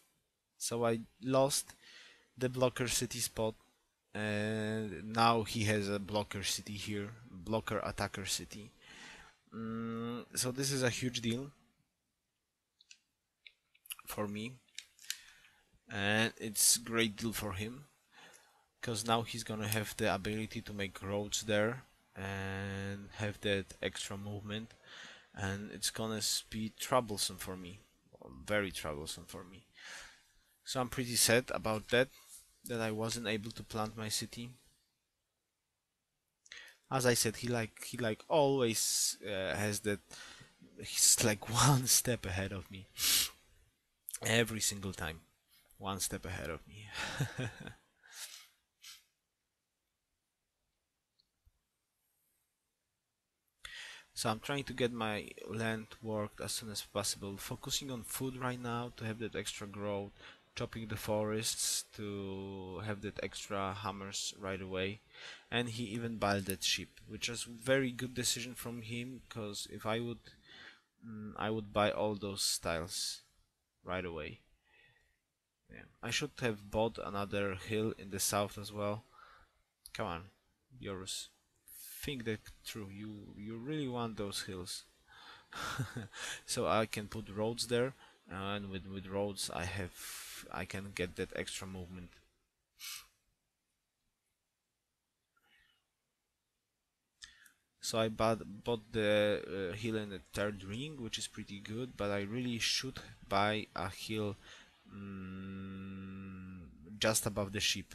S1: So I lost the blocker city spot, and now he has a blocker city here, blocker attacker city. So this is a huge deal for me, and it's great deal for him, because now he's gonna have the ability to make roads there and have that extra movement, and it's gonna be troublesome for me, very troublesome for me. So I'm pretty sad about that I wasn't able to plant my city. As I said, he like always has that. He's like one step ahead of me every single time, one step ahead of me. So I'm trying to get my land worked as soon as possible, focusing on food right now to have that extra growth, chopping the forests to have that extra hammers right away, and he even built that ship, which was very good decision from him, because if I would buy all those styles right away. Yeah. I should have bought another hill in the south as well. Come on, Yoruus. Think that through. You really want those hills. So I can put roads there, and with roads I can get that extra movement. So I bought the hill in the third ring, which is pretty good, but I really should buy a hill just above the ship.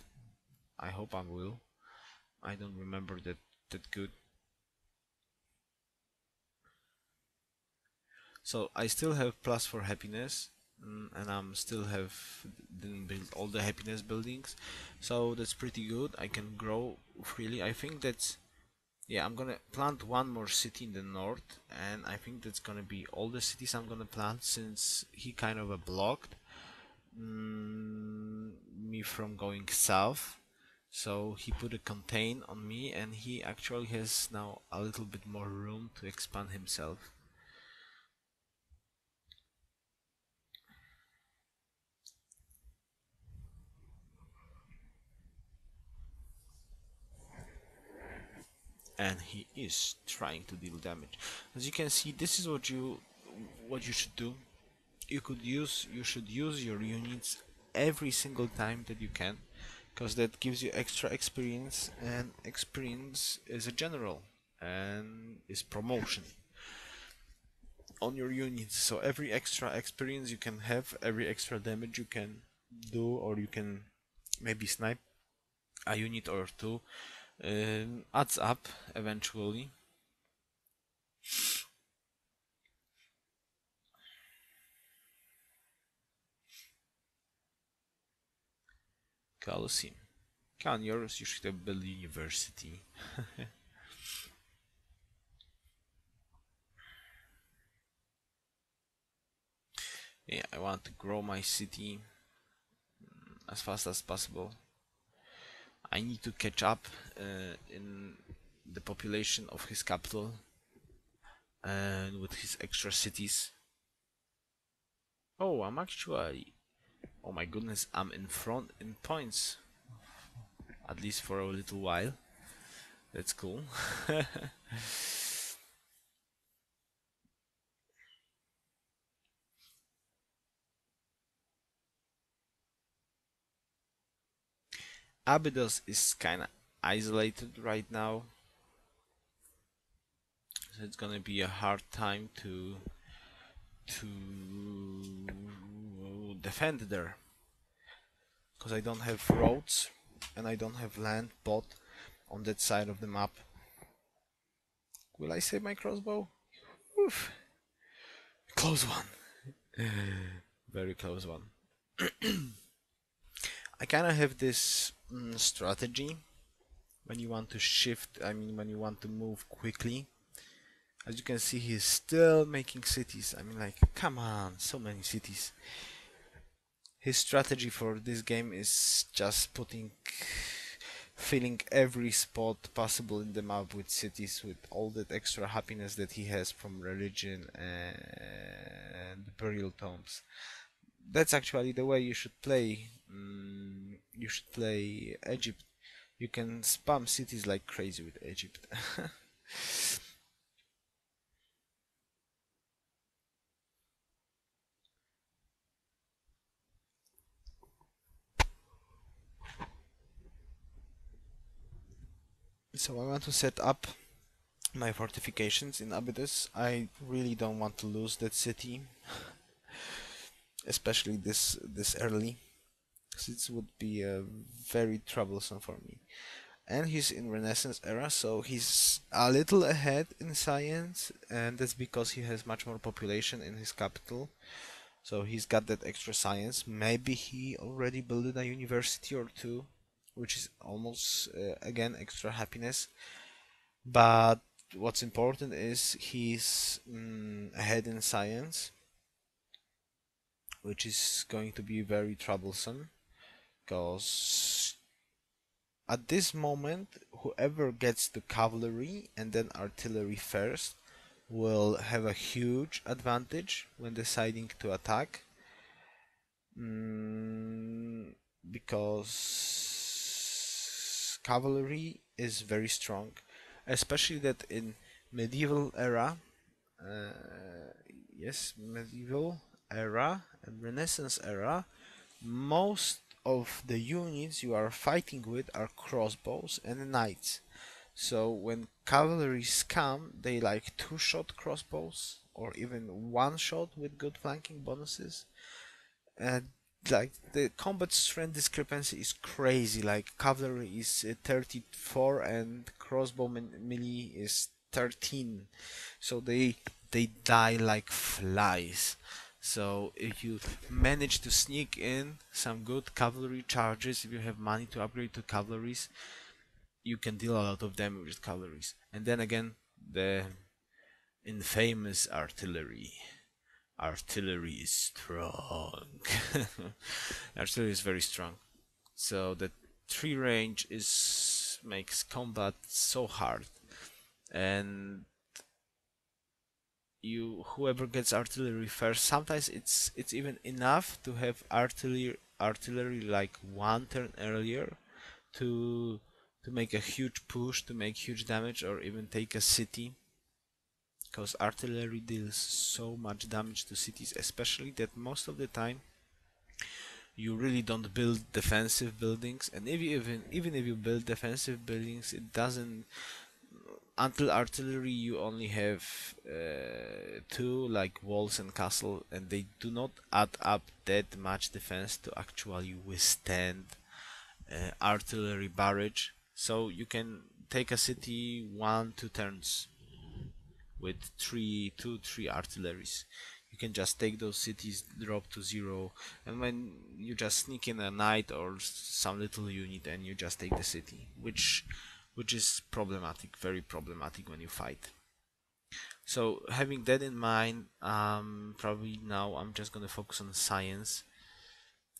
S1: I hope I will. I don't remember that good. So I still have plus for happiness, and I'm still didn't build all the happiness buildings, so that's pretty good. I can grow freely. I think that's, yeah, I'm gonna plant one more city in the north, and I think that's gonna be all the cities I'm gonna plant, since he kind of blocked me from going south. So he put a contain on me, and he actually has now a little bit more room to expand himself. And he is trying to deal damage. As you can see, this is what you should do. You should use your units every single time that you can, because that gives you extra experience, and experience is a general and is promotion on your units. So every extra experience you can have, every extra damage you can do, or you can maybe snipe a unit or two, adds up eventually. Colosseum. Come on, Yoruus, you should have built university. Yeah, I want to grow my city as fast as possible. I need to catch up in the population of his capital and with his extra cities. Oh, I'm actually... Oh my goodness, I'm in front in points. At least for a little while. That's cool. Abydos is kinda isolated right now, so it's gonna be a hard time to defend there, because I don't have roads and I don't have land bought on that side of the map. Will I save my crossbow? Oof. Close one. Very close one. I kinda have this strategy when you want to shift, I mean when you want to move quickly. As you can see, he's still making cities. I mean, like, come on, so many cities. His strategy for this game is just filling every spot possible in the map with cities, with all that extra happiness that he has from religion and burial tombs. That's actually the way you should play. You should play Egypt. You can spam cities like crazy with Egypt. So I want to set up my fortifications in Abydos. I really don't want to lose that city, especially this early, because it would be very troublesome for me. And he's in Renaissance era, so he's a little ahead in science, and that's because he has much more population in his capital. So he's got that extra science. Maybe he already built a university or two, which is almost again extra happiness. But what's important is he's ahead in science, which is going to be very troublesome, because at this moment whoever gets the cavalry and then artillery first will have a huge advantage when deciding to attack, because cavalry is very strong, especially that in medieval era, yes, medieval era and Renaissance era, most of the units you are fighting with are crossbows and knights. So when cavalries come, they like two-shot crossbows or even one-shot with good flanking bonuses. And like the combat strength discrepancy is crazy. Like cavalry is 34 and crossbow melee is 13. So they die like flies. So if you manage to sneak in some good cavalry charges, if you have money to upgrade to cavalries, you can deal a lot of damage with cavalries. And then again, the infamous artillery. Artillery is strong. Artillery is very strong. So the tree range is makes combat so hard, and whoever gets artillery first, sometimes it's even enough to have artillery like one turn earlier to make a huge push, to make huge damage, or even take a city, because artillery deals so much damage to cities, especially that most of the time you really don't build defensive buildings, and if you even if you build defensive buildings, it doesn't, until artillery you only have two, like walls and castle, and they do not add up that much defense to actually withstand artillery barrage. So you can take a city 1-2 turns with three artilleries. You can just take those cities, drop to 0, and when you just sneak in a knight or some little unit and you just take the city, which is problematic, very problematic when you fight. So having that in mind, probably now I'm just gonna focus on science.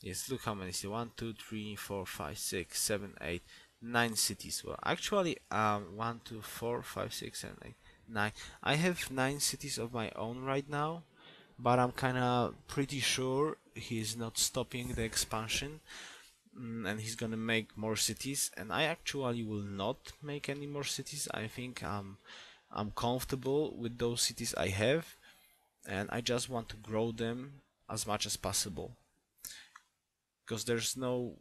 S1: Yes, look how many cities. 1, 2, 3, 4, 5, 6, 7, 8, 9 cities. Well, actually, 1, 2, 4, 5, 6, 7, 8, 9. I have 9 cities of my own right now, but I'm kinda pretty sure he's not stopping the expansion, and he's gonna make more cities, and I actually will not make any more cities. I think I'm comfortable with those cities I have, and I just want to grow them as much as possible, because there's no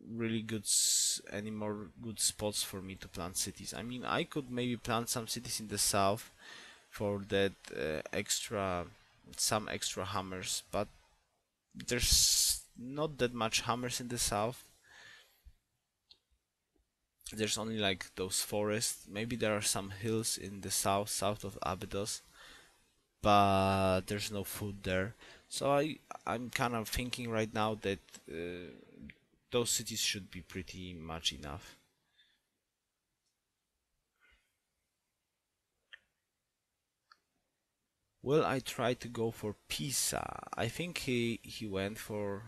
S1: really any more good spots for me to plant cities. I mean, I could maybe plant some cities in the south for that some extra hammers, but there's not that much hammers in the south. There's only like those forests. Maybe there are some hills in the south of Abydos, but there's no food there. So I'm kind of thinking right now that those cities should be pretty much enough. Well, I tried to go for Pisa. I think he went for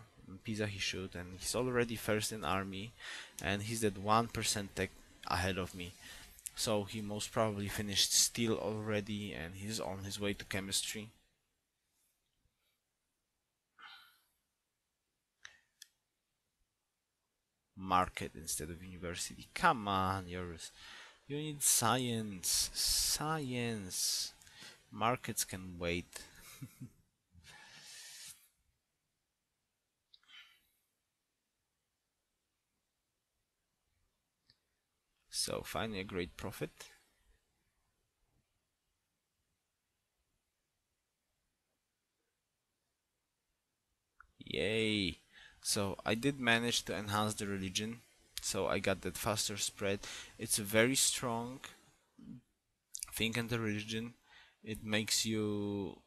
S1: Pisa. He should, and he's already first in army, and he's at 1% tech ahead of me. So he most probably finished steel already, and he's on his way to chemistry. Market instead of university. Come on, Yoruus. You need science. Science. Markets can wait. So finally a great profit. Yay! So I did manage to enhance the religion, so I got that faster spread. It's a very strong thing in the religion. It makes your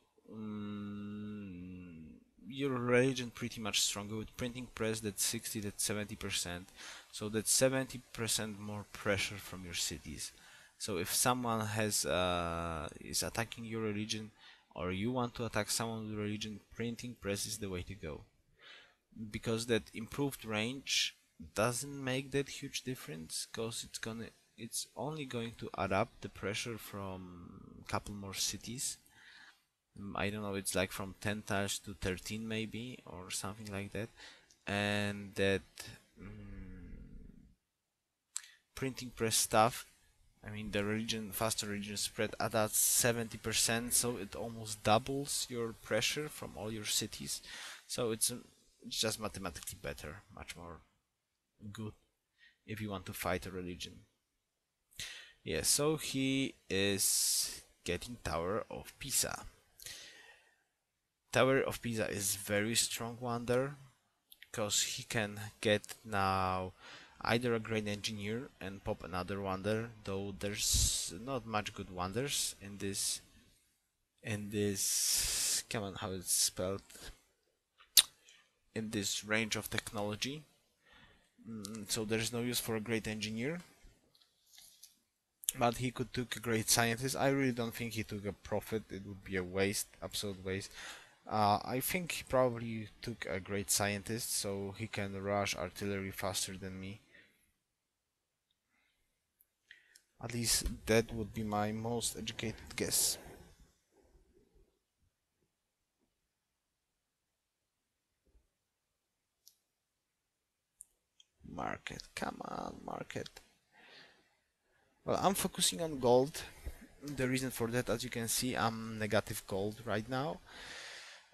S1: religion pretty much stronger. With printing press, that's 60, that's 70%. So that's 70% more pressure from your cities. So if someone is attacking your religion, or you want to attack someone with religion, printing press is the way to go, because that improved range doesn't make that huge difference, because it's only going to add up the pressure from a couple more cities. I don't know, it's like from 10 tiles to 13 maybe, or something like that. And that printing press stuff, I mean, the faster region spread at that 70%, so it almost doubles your pressure from all your cities. So it's just mathematically better, much more good if you want to fight a religion. Yeah, so he is getting Tower of Pisa. Tower of Pisa is very strong wonder because he can get now either a great engineer and pop another wonder, though there's not much good wonders in this come on, how it's spelled, in this range of technology. So there's no use for a great engineer, but he could took a great scientist. I really don't think he took a profit. It would be a waste, absolute waste. I think he probably took a great scientist so he can rush artillery faster than me. At least that would be my most educated guess. Market, come on, market. Well, I'm focusing on gold. The reason for that, as you can see, I'm negative gold right now,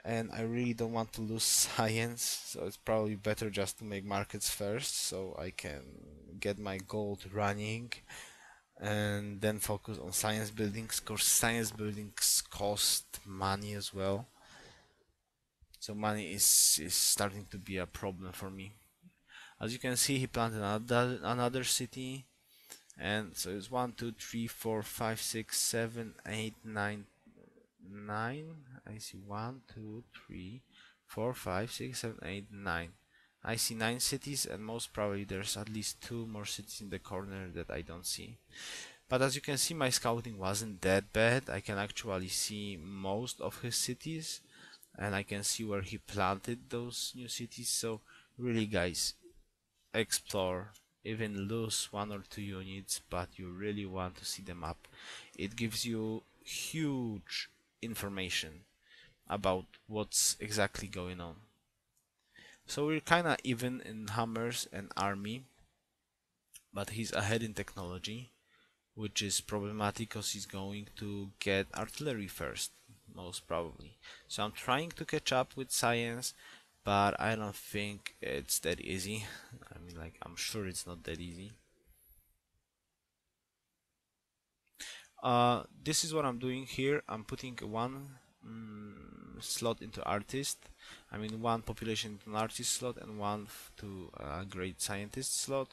S1: and I really don't want to lose science, so it's probably better just to make markets first so I can get my gold running and then focus on science buildings, because science buildings cost money as well. So money is starting to be a problem for me. As you can see, he planted another city, and so it's 1, 2, 3, 4, 5, 6, 7, 8, 9, 9. I see 1, 2, 3, 4, 5, 6, 7, 8, 9. I see 9 cities, and most probably there's at least 2 more cities in the corner that I don't see. But as you can see, my scouting wasn't that bad. I can actually see most of his cities, and I can see where he planted those new cities. So really, guys, explore, even lose 1 or 2 units, but you really want to see them up. It gives you huge information about what's exactly going on. So we're kinda even in hammers and army, but he's ahead in technology, which is problematic because he's going to get artillery first, most probably. So I'm trying to catch up with science, but I don't think it's that easy. I mean, like, I'm sure it's not that easy. This is what I'm doing here. I'm putting one slot into artist. I mean, one population into an artist slot and one to a great scientist slot.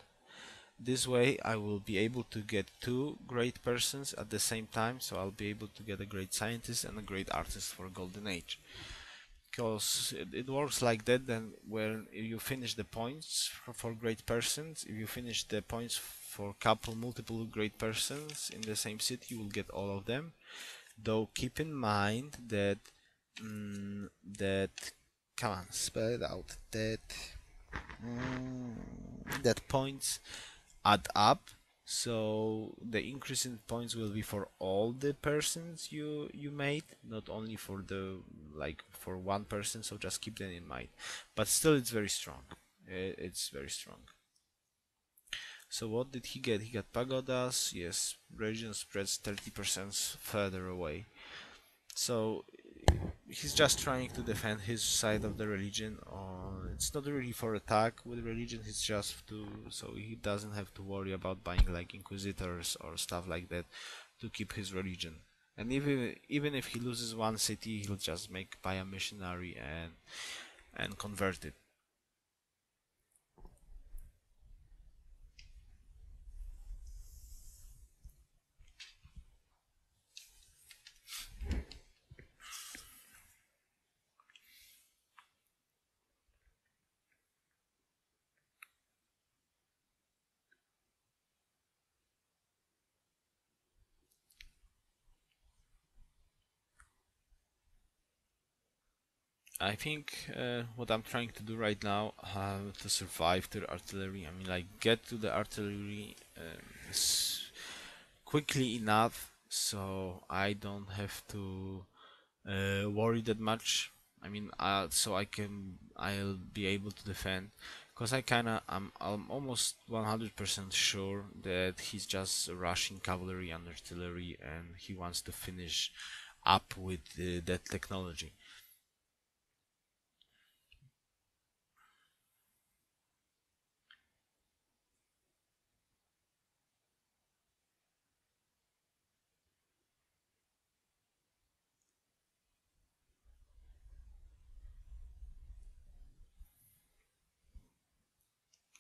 S1: This way I will be able to get 2 great persons at the same time, so I'll be able to get a great scientist and a great artist for Golden Age. Because it works like that, then when you finish the points for great persons, if you finish the points for multiple great persons in the same city, you will get all of them. Though keep in mind that that come on, spell it out, that points add up, so the increase in points will be for all the persons you made, not only for the for one person, so just keep that in mind. But still, it's very strong. It's very strong. So what did he get? He got pagodas. Yes, region spreads 30% further away. So he's just trying to defend his side of the religion. It's not really for attack with religion. It's just to so he doesn't have to worry about buying like inquisitors or stuff like that to keep his religion. And even if he loses one city, he'll just buy a missionary and convert it. I think what I'm trying to do right now to survive to the artillery, I mean, like, get to the artillery quickly enough so I don't have to worry that much. I mean, so I'll be able to defend, because I'm almost 100% sure that he's just rushing cavalry and artillery, and he wants to finish up with that technology.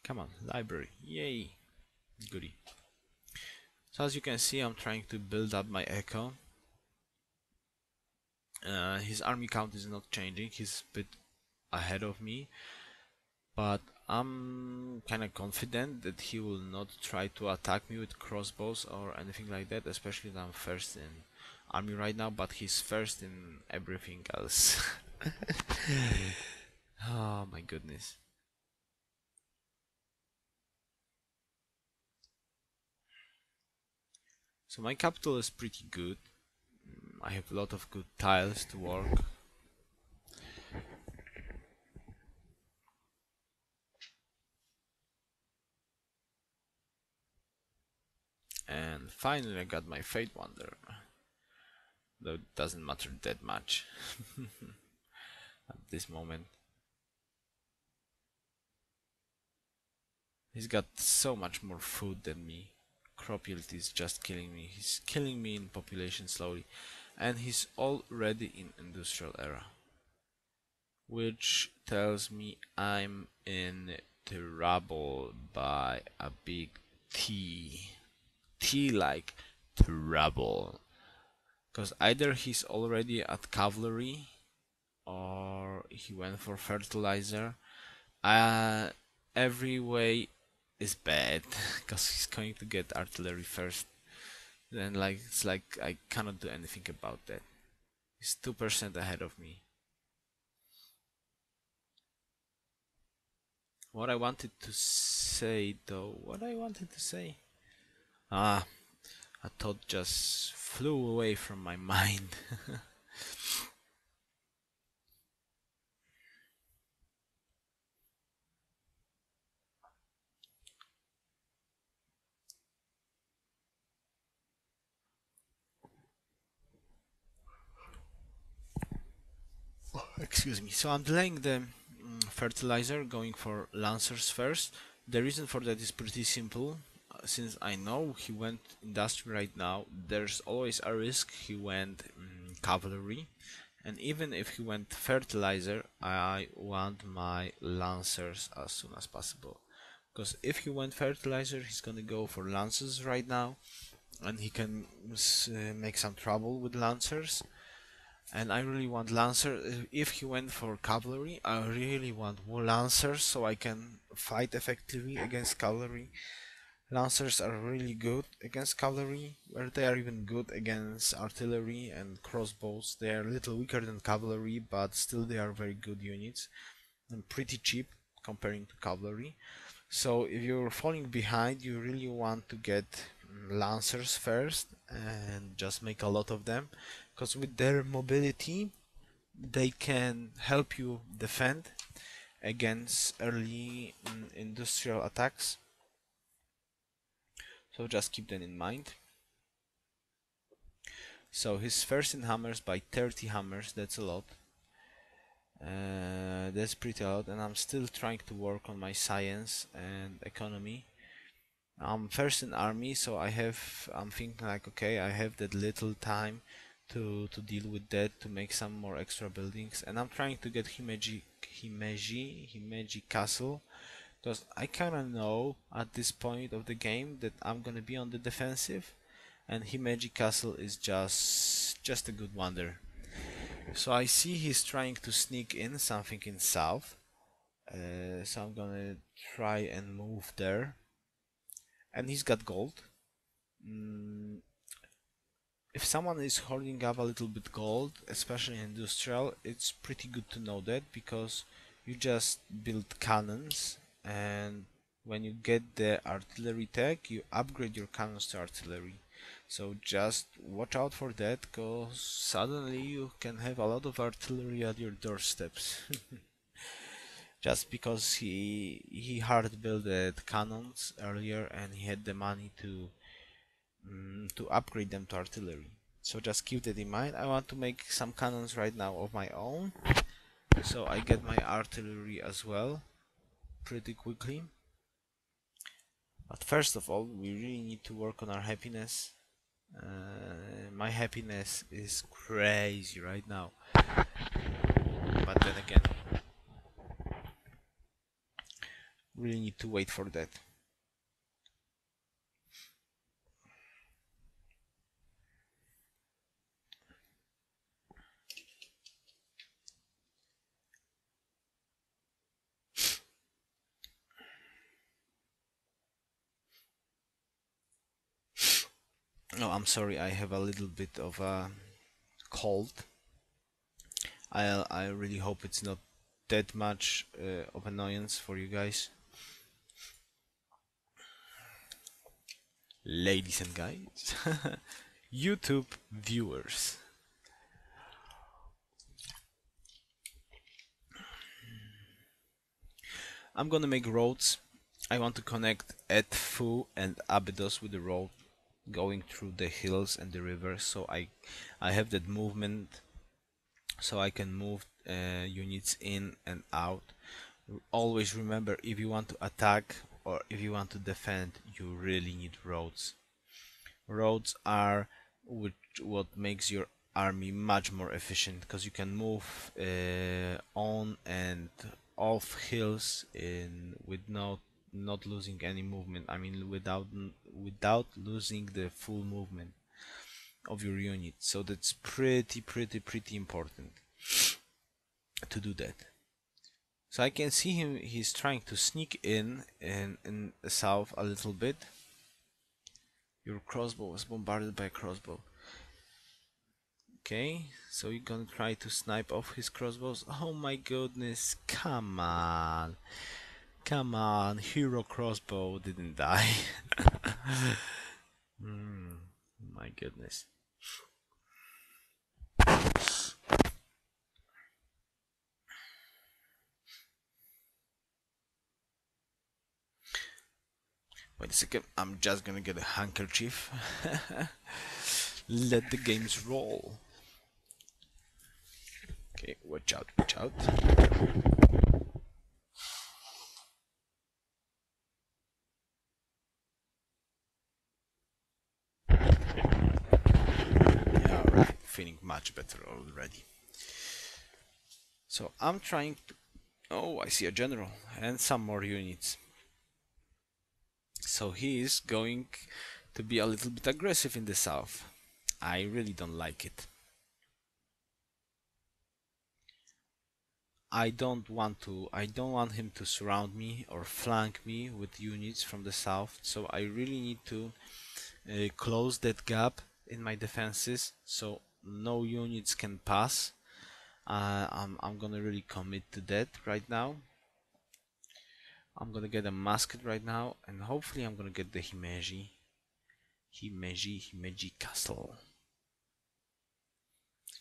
S1: Come on, library, yay, goody. So as you can see, I'm trying to build up my echo. His army count is not changing, he's a bit ahead of me, but I'm kinda confident that he will not try to attack me with crossbows or anything like that, especially that I'm first in army right now, but he's first in everything else. Oh my goodness. So my capital is pretty good. I have a lot of good tiles to work. And finally I got my Fate Wonder. Though it doesn't matter that much at this moment. He's got so much more food than me. Crop yield is just killing me. He's killing me in population slowly. And he's already in industrial era. Which tells me I'm in trouble by a big T. T like trouble. Because either he's already at cavalry or he went for fertilizer. Every way is bad because he's going to get artillery first. Then it's like I cannot do anything about that. He's 2% ahead of me. What I wanted to say though, Ah, a thought just flew away from my mind. Excuse me. So I'm delaying the fertilizer, going for lancers first. The reason for that is pretty simple. Since I know he went industry right now, there's always a risk he went cavalry. And even if he went fertilizer, I want my lancers as soon as possible. Because if he went fertilizer, he's gonna go for lancers right now, and he can make some trouble with lancers. And I really want lancer. If he went for cavalry, I really want lancers so I can fight effectively against cavalry. Lancers are really good against cavalry, where they are even good against artillery and crossbows. They are a little weaker than cavalry, but still they are very good units and pretty cheap comparing to cavalry. So if you're falling behind, you really want to get lancers first and just make a lot of them, because with their mobility they can help you defend against early industrial attacks. So just keep that in mind. So he's first in hammers by 30 hammers, that's a lot. That's pretty a lot, and I'm still trying to work on my science and economy. I'm first in army, so I'm thinking like, okay, I have that little time to deal with that, to make some more extra buildings, and I'm trying to get Himeji Castle, because I kinda know at this point of the game that I'm gonna be on the defensive, and Himeji Castle is just a good wonder. So I see he's trying to sneak in something in south, so I'm gonna try and move there. And he's got gold. If someone is holding up a little bit gold, especially industrial, it's pretty good to know that, because you just build cannons, and when you get the artillery tech, you upgrade your cannons to artillery. So just watch out for that, because suddenly you can have a lot of artillery at your doorsteps. Just because he hard built the cannons earlier and he had the money to upgrade them to artillery. So just keep that in mind. I want to make some cannons right now of my own, so I get my artillery as well pretty quickly. But first of all, we really need to work on our happiness. My happiness is crazy right now, but then again, Really need to wait for that. No, I'm sorry, I have a little bit of a cold. I really hope it's not that much of annoyance for you guys. Ladies and guys, YouTube viewers. I'm gonna make roads. I want to connect Edfu and Abydos with the road going through the hills and the river, so I have that movement, so I can move units in and out. Always remember, if you want to attack or if you want to defend, you really need roads. Roads are what makes your army much more efficient, because you can move on and off hills with not losing any movement. I mean, without losing the full movement of your unit. So that's pretty important to do that. So I can see him, he's trying to sneak in the south a little bit. Your crossbow was bombarded by a crossbow. Okay, so you're gonna try to snipe off his crossbows. Oh my goodness, come on. Come on, hero crossbow didn't die. My goodness. Wait a second, I'm just gonna get a handkerchief. Let the games roll. Okay, watch out, watch out. Yeah, alright, feeling much better already. So I'm trying to... Oh, I see a general and some more units. So he is going to be a little bit aggressive in the south. I really don't like it. I don't want him to surround me or flank me with units from the south, so I really need to close that gap in my defenses so no units can pass. I'm gonna really commit to that right now. I'm gonna get a musket right now, and hopefully I'm gonna get the Himeji castle.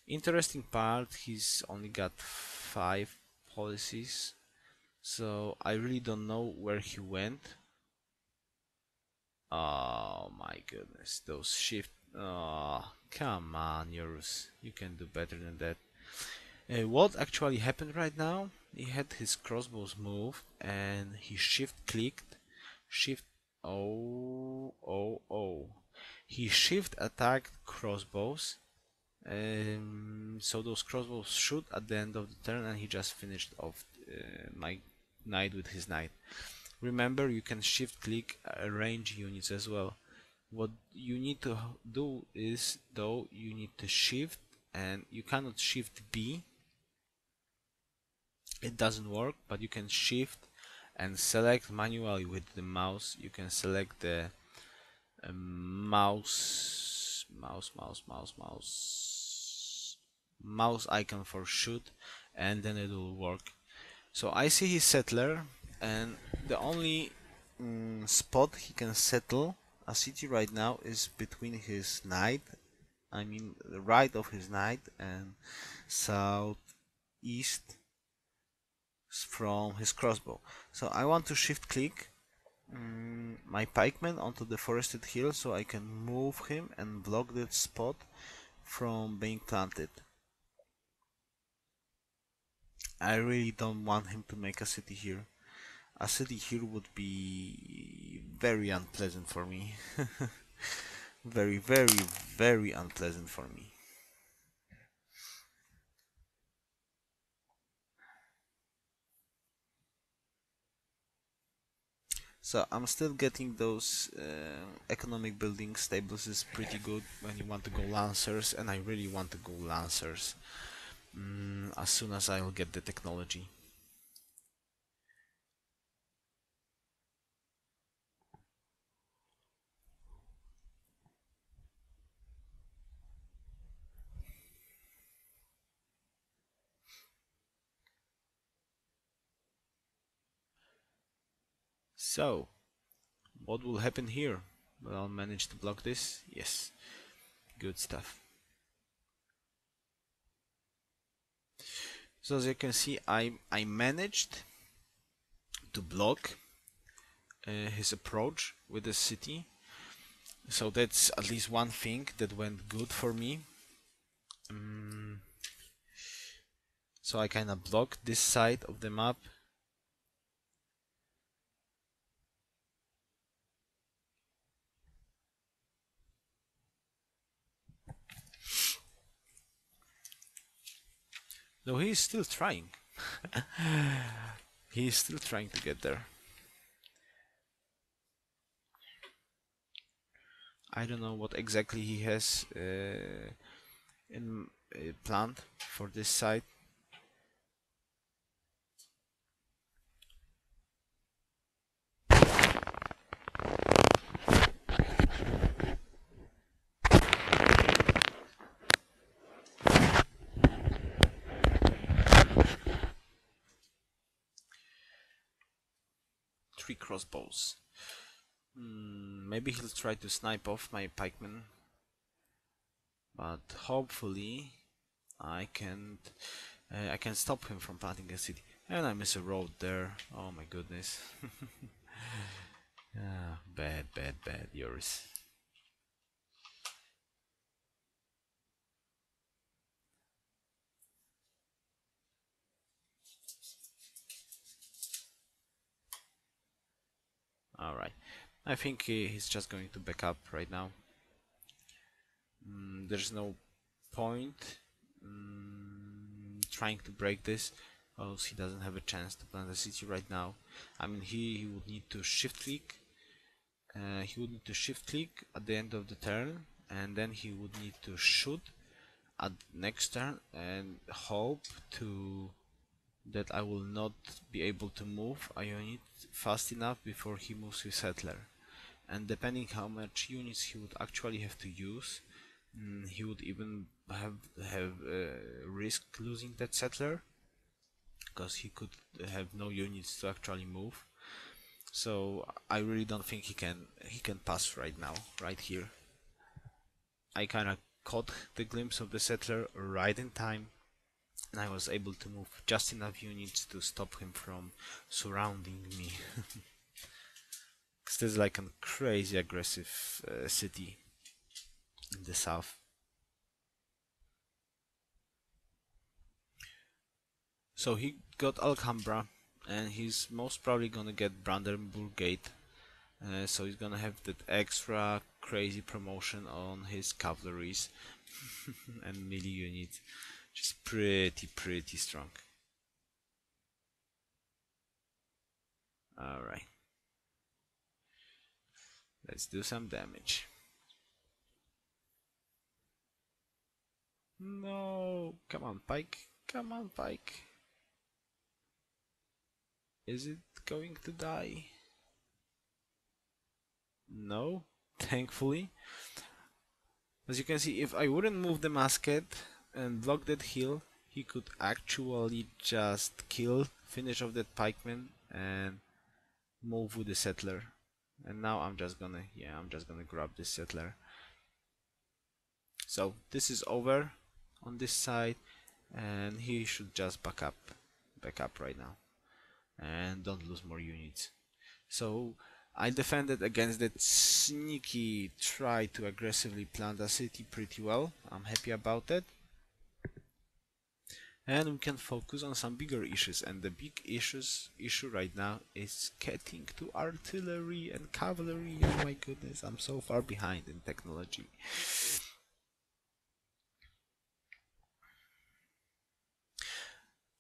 S1: Interesting part, he's only got 5 policies, so I really don't know where he went. Oh my goodness, those shift. Oh, come on, Yoruus, you can do better than that. What actually happened right now? He had his crossbows moved and he shift clicked. Shift. Oh, oh, oh. He shift attacked crossbows. So those crossbows shoot at the end of the turn, and he just finished off my knight with his knight. Remember, you can shift click range units as well. What you need to do is, though, you need to shift, and you cannot shift B. It doesn't work, but you can shift and select manually with the mouse. You can select the mouse icon for shoot, and then it will work. So I see his settler, and the only spot he can settle a city right now is between his knight, I mean the right of his knight, and southeast from his crossbow. So I want to shift click my pikeman onto the forested hill so I can move him and block that spot from being planted. I really don't want him to make a city here. A city here would be very unpleasant for me. Very unpleasant for me. So I'm still getting those economic building stables is pretty good when you want to go lancers, and I really want to go lancers as soon as I'll get the technology. So, what will happen here? Will I manage to block this? Yes. Good stuff. So as you can see, I managed to block his approach with the city. So that's at least one thing that went good for me. So I kinda blocked this side of the map. Though he is still trying. He is still trying to get there. I don't know what exactly he has in planned for this side. Three crossbows. Maybe he'll try to snipe off my pikemen, but hopefully I can stop him from planting a city. And I miss a road there. Oh my goodness. Bad, Yoruus. Alright. I think he's just going to back up right now. There's no point trying to break this, because he doesn't have a chance to plant a city right now. I mean, he would need to shift click. He would need to shift click at the end of the turn, and then he would need to shoot at next turn and hope to that I will not be able to move a unit fast enough before he moves with Setller. And depending how much units he would actually have to use, he would even have risk losing that Setller, because he could have no units to actually move. So I really don't think he can pass right now, right here. I kinda caught the glimpse of the Setller right in time, and I was able to move just enough units to stop him from surrounding me. Because there's like a crazy aggressive city in the south. So he got Alhambra, and he's most probably gonna get Brandenburg Gate. So he's gonna have that extra crazy promotion on his cavalries and melee units, which is pretty strong. Alright. Let's do some damage. No! Come on, Pike. Come on, Pike. Is it going to die? No, thankfully. As you can see, if I wouldn't move the musket and block that hill, he could actually just finish off that pikeman and move with the Setller. And now I'm just gonna grab this Setller. So this is over on this side, and he should just back up right now, and don't lose more units. So I defended against that sneaky try to aggressively plant a city pretty well. I'm happy about that. And we can focus on some bigger issues, and the big issue right now is getting to artillery and cavalry. Oh my goodness, I'm so far behind in technology.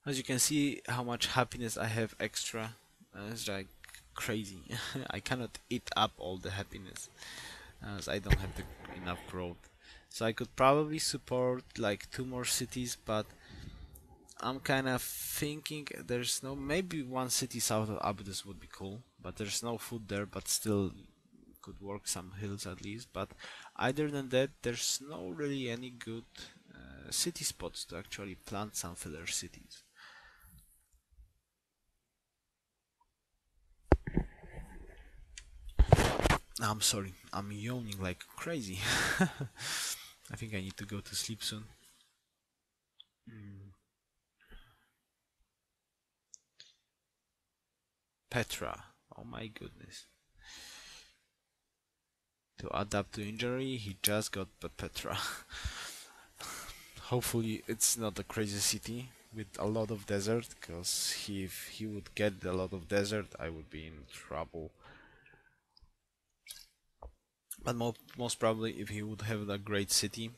S1: As you can see how much happiness I have extra. It's like crazy. I cannot eat up all the happiness as I don't have enough growth. So I could probably support like 2 more cities, but I'm kind of thinking there's no, maybe one city south of Abydos would be cool, but there's no food there, but still could work some hills at least. But other than that, there's no really any good city spots to actually plant some filler cities. I'm sorry, I'm yawning like crazy. I think I need to go to sleep soon. Mm. Petra, oh my goodness. To adapt to injury, he just got Petra. Hopefully it's not a crazy city with a lot of desert, because if he would get a lot of desert, I would be in trouble. But most probably, if he would have a great city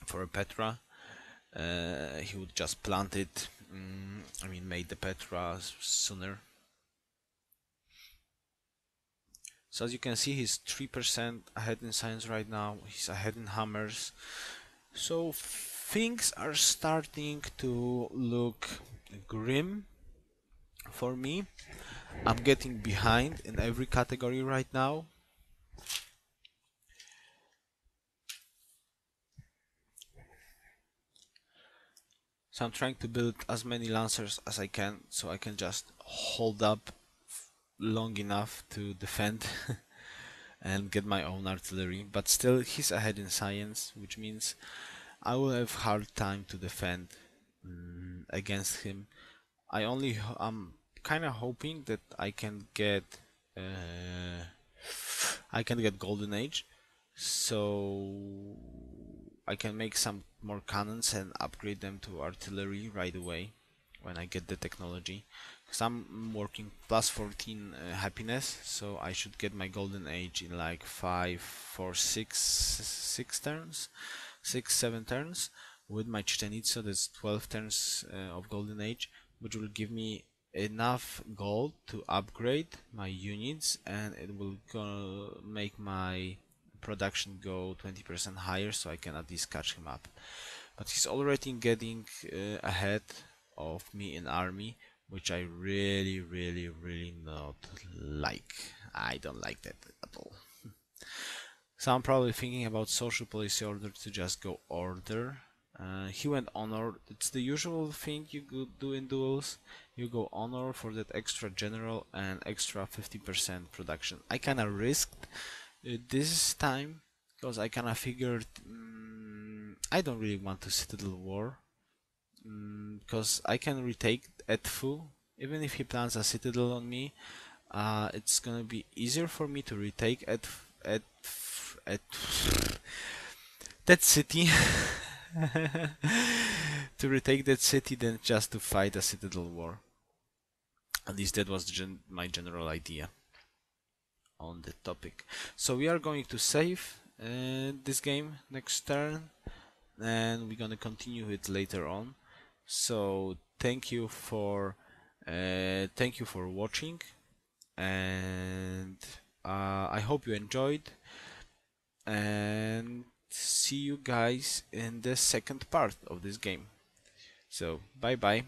S1: for a Petra, he would just plant it. I mean, make the Petra sooner. So as you can see, he's 3% ahead in science right now. He's ahead in hammers. So things are starting to look grim for me. I'm getting behind in every category right now. So I'm trying to build as many lancers as I can, so I can just hold up long enough to defend and get my own artillery. But still, he's ahead in science, which means I will have hard time to defend against him. I'm kind of hoping that uh, I can get Golden Age, so I can make some more cannons and upgrade them to artillery right away when I get the technology. Because I'm working plus 14 happiness, so I should get my Golden Age in like 6 turns, 7 turns. With my Chichen Itza, that's 12 turns of Golden Age, which will give me enough gold to upgrade my units, and it will make my production go 20% higher, so I can at least catch him up. But he's already getting ahead of me in army, which I really not like. I don't like that at all. So I'm probably thinking about social policy order to just go order. He went honor. It's the usual thing you could do in duels. You go honor for that extra general and extra 50% production. I kinda risked this time because I kinda figured I don't really want to citadel war, because I can retake Edfu. Even if he plans a citadel on me, it's gonna be easier for me to retake at that city to retake that city than just to fight a citadel war. At least that was my general idea on the topic. So we are going to save this game next turn, and we're gonna continue it later on. So thank you for watching, and I hope you enjoyed, and see you guys in the second part of this game. So bye bye.